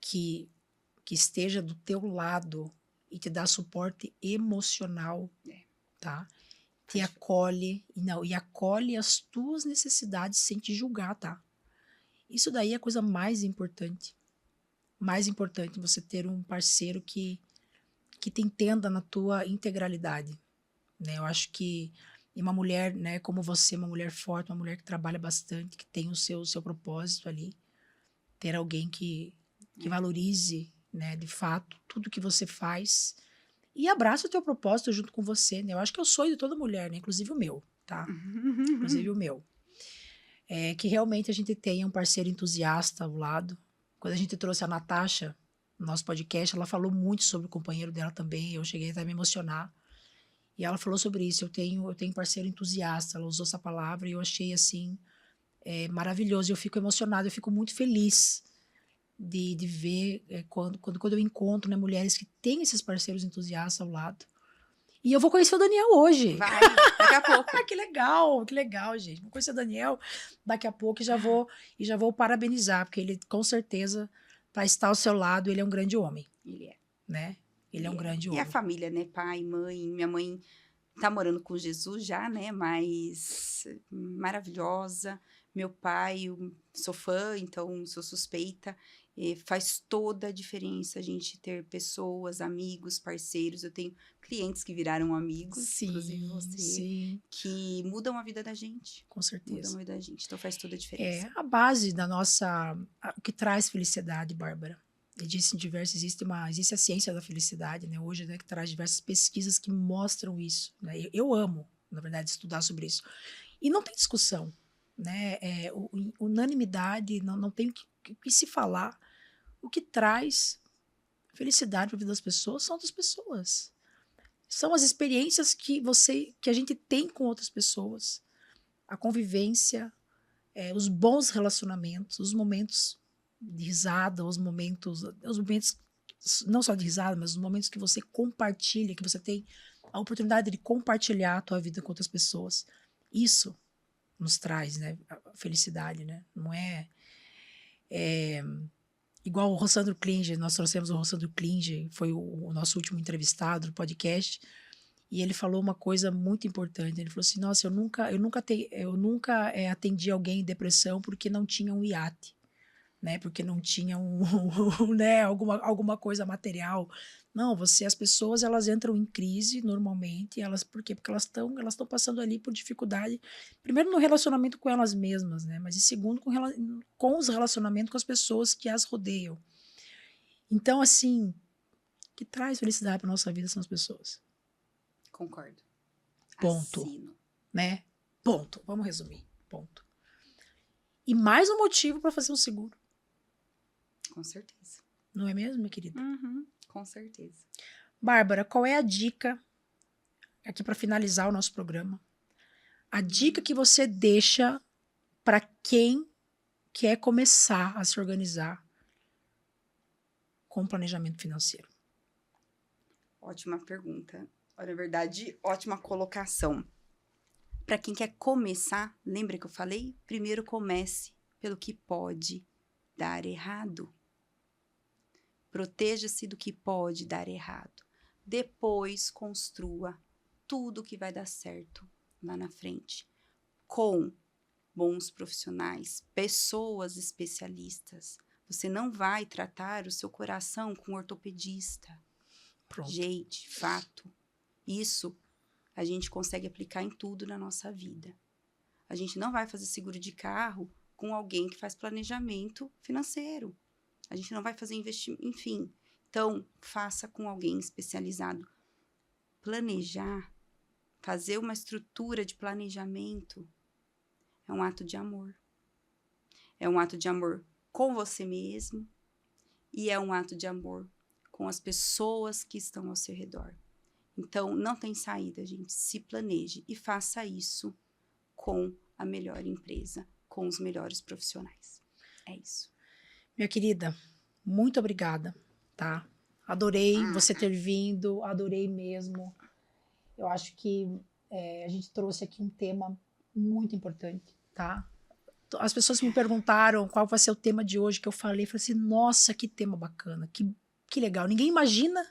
que esteja do teu lado e te dá suporte emocional, tá? Te acolhe, e acolhe as tuas necessidades sem te julgar, tá? Isso daí é a coisa mais importante. Mais importante você ter um parceiro que te entenda na tua integralidade, né? Eu acho que uma mulher, né, como você, uma mulher forte, uma mulher que trabalha bastante, que tem o seu propósito ali, ter alguém que valorize, né, de fato, tudo que você faz e abraça o teu propósito junto com você, né? Eu acho que é o sonho de toda mulher, né? Inclusive o meu, tá? Inclusive o meu. É que realmente a gente tenha um parceiro entusiasta ao lado. Quando a gente trouxe a Natasha no nosso podcast, ela falou muito sobre o companheiro dela também, eu cheguei até a me emocionar. E ela falou sobre isso, eu tenho parceiro entusiasta, ela usou essa palavra e eu achei, assim, maravilhoso. Eu fico emocionada, eu fico muito feliz de ver quando eu encontro, né, mulheres que têm esses parceiros entusiastas ao lado. E eu vou conhecer o Daniel hoje. Vai, daqui a pouco. Que legal, gente. Vou conhecer o Daniel daqui a pouco e já vou parabenizar, porque ele, com certeza, para estar ao seu lado, ele é um grande homem. Ele é. Né? Ele é um grande homem. E a família, né? Pai, mãe. Minha mãe tá morando com Jesus já, né? Mas maravilhosa. Meu pai, eu sou fã, então sou suspeita. E faz toda a diferença a gente ter pessoas, amigos, parceiros. Eu tenho clientes que viraram amigos, Sim, inclusive você, que mudam a vida da gente. Com certeza. Mudam a vida da gente. Então faz toda a diferença. É a base da nossa... O que traz felicidade, Bárbara. Existe a ciência da felicidade, né? Hoje, né, que traz diversas pesquisas que mostram isso. Né? Eu amo, na verdade, estudar sobre isso. E não tem discussão, né? Unanimidade, não tem o que se falar. O que traz felicidade para a vida das pessoas são outras pessoas. São as experiências que a gente tem com outras pessoas. A convivência, os bons relacionamentos, os momentos de risada, os momentos não só de risada, mas os momentos que você compartilha, que você tem a oportunidade de compartilhar a tua vida com outras pessoas. Isso nos traz, né, a felicidade, né? Não é Igual o Rossandro Klinge, nós trouxemos o Rossandro Klinge, foi o nosso último entrevistado do podcast, e ele falou uma coisa muito importante. Ele falou assim: nossa, eu nunca atendi alguém em depressão porque não tinha um iate, né? Porque não tinha né, alguma coisa material. Não, as pessoas, elas entram em crise normalmente, por quê? Porque elas estão passando ali por dificuldade, primeiro no relacionamento com elas mesmas, né? Mas e segundo com os relacionamentos com as pessoas que as rodeiam. Então, assim, o que traz felicidade para nossa vida são as pessoas. Concordo. Ponto. Assino. Né? Ponto. Vamos resumir. Ponto. E mais um motivo para fazer um seguro. Com certeza. Não é mesmo, minha querida? Uhum, com certeza. Bárbara, qual é a dica, aqui para finalizar o nosso programa, a dica que você deixa para quem quer começar a se organizar com planejamento financeiro? Ótima pergunta. Na verdade, ótima colocação. Para quem quer começar, lembra que eu falei? Primeiro comece pelo que pode dar errado. Proteja-se do que pode dar errado. Depois construa tudo que vai dar certo lá na frente. Com bons profissionais, pessoas especialistas. Você não vai tratar o seu coração com um ortopedista. Pronto. Gente, fato. Isso a gente consegue aplicar em tudo na nossa vida. A gente não vai fazer seguro de carro com alguém que faz planejamento financeiro. A gente não vai fazer investimento, enfim. Então, faça com alguém especializado. Planejar, fazer uma estrutura de planejamento é um ato de amor. É um ato de amor com você mesmo e é um ato de amor com as pessoas que estão ao seu redor. Então, não tem saída, gente. Se planeje e faça isso com a melhor empresa, com os melhores profissionais. É isso. Minha querida, muito obrigada, tá? Adorei você ter vindo, adorei mesmo. Eu acho que a gente trouxe aqui um tema muito importante, tá? As pessoas me perguntaram qual vai ser o tema de hoje que eu falei assim, nossa, que tema bacana, que legal. Ninguém imagina,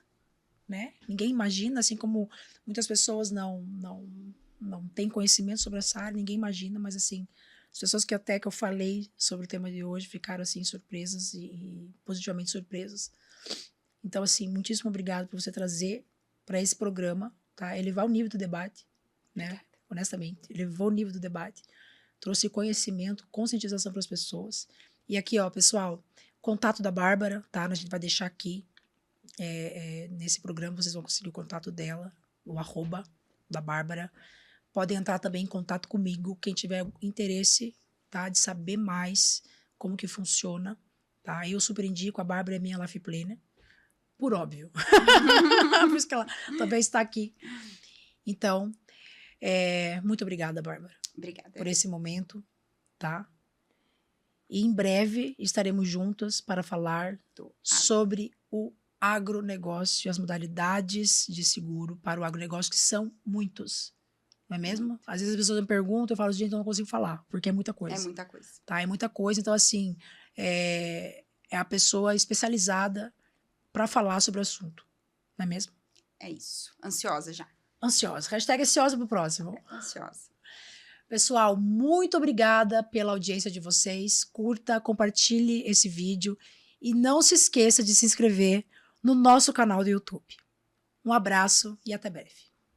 né? Ninguém imagina, assim como muitas pessoas não têm conhecimento sobre essa área, ninguém imagina, mas assim, as pessoas que eu falei sobre o tema de hoje ficaram assim surpresas e positivamente surpresas. Então, assim, muitíssimo obrigado por você trazer para esse programa, tá? Elevar o nível do debate, né? Honestamente, elevou o nível do debate, trouxe conhecimento, conscientização para as pessoas. E aqui, ó, pessoal, contato da Bárbara, tá? A gente vai deixar aqui nesse programa, vocês vão conseguir o contato dela, o @ da Bárbara. Podem entrar também em contato comigo, quem tiver interesse, tá, de saber mais como que funciona, tá? Eu super indico, a Bárbara é minha Life Planner, por óbvio. Por isso que ela também está aqui. Então, muito obrigada, Bárbara. Obrigada. Por esse momento, tá? E em breve estaremos juntas para falar sobre o agronegócio, as modalidades de seguro para o agronegócio, que são muitos. Não é mesmo? Às vezes as pessoas me perguntam, eu falo, gente, eu não consigo falar, porque é muita coisa. É muita coisa. Tá? É muita coisa. Então, assim, é a pessoa especializada para falar sobre o assunto. Não é mesmo? É isso. Ansiosa já. Ansiosa. Hashtag ansiosa pro próximo. Ansiosa. Pessoal, muito obrigada pela audiência de vocês. Curta, compartilhe esse vídeo e não se esqueça de se inscrever no nosso canal do YouTube. Um abraço e até breve.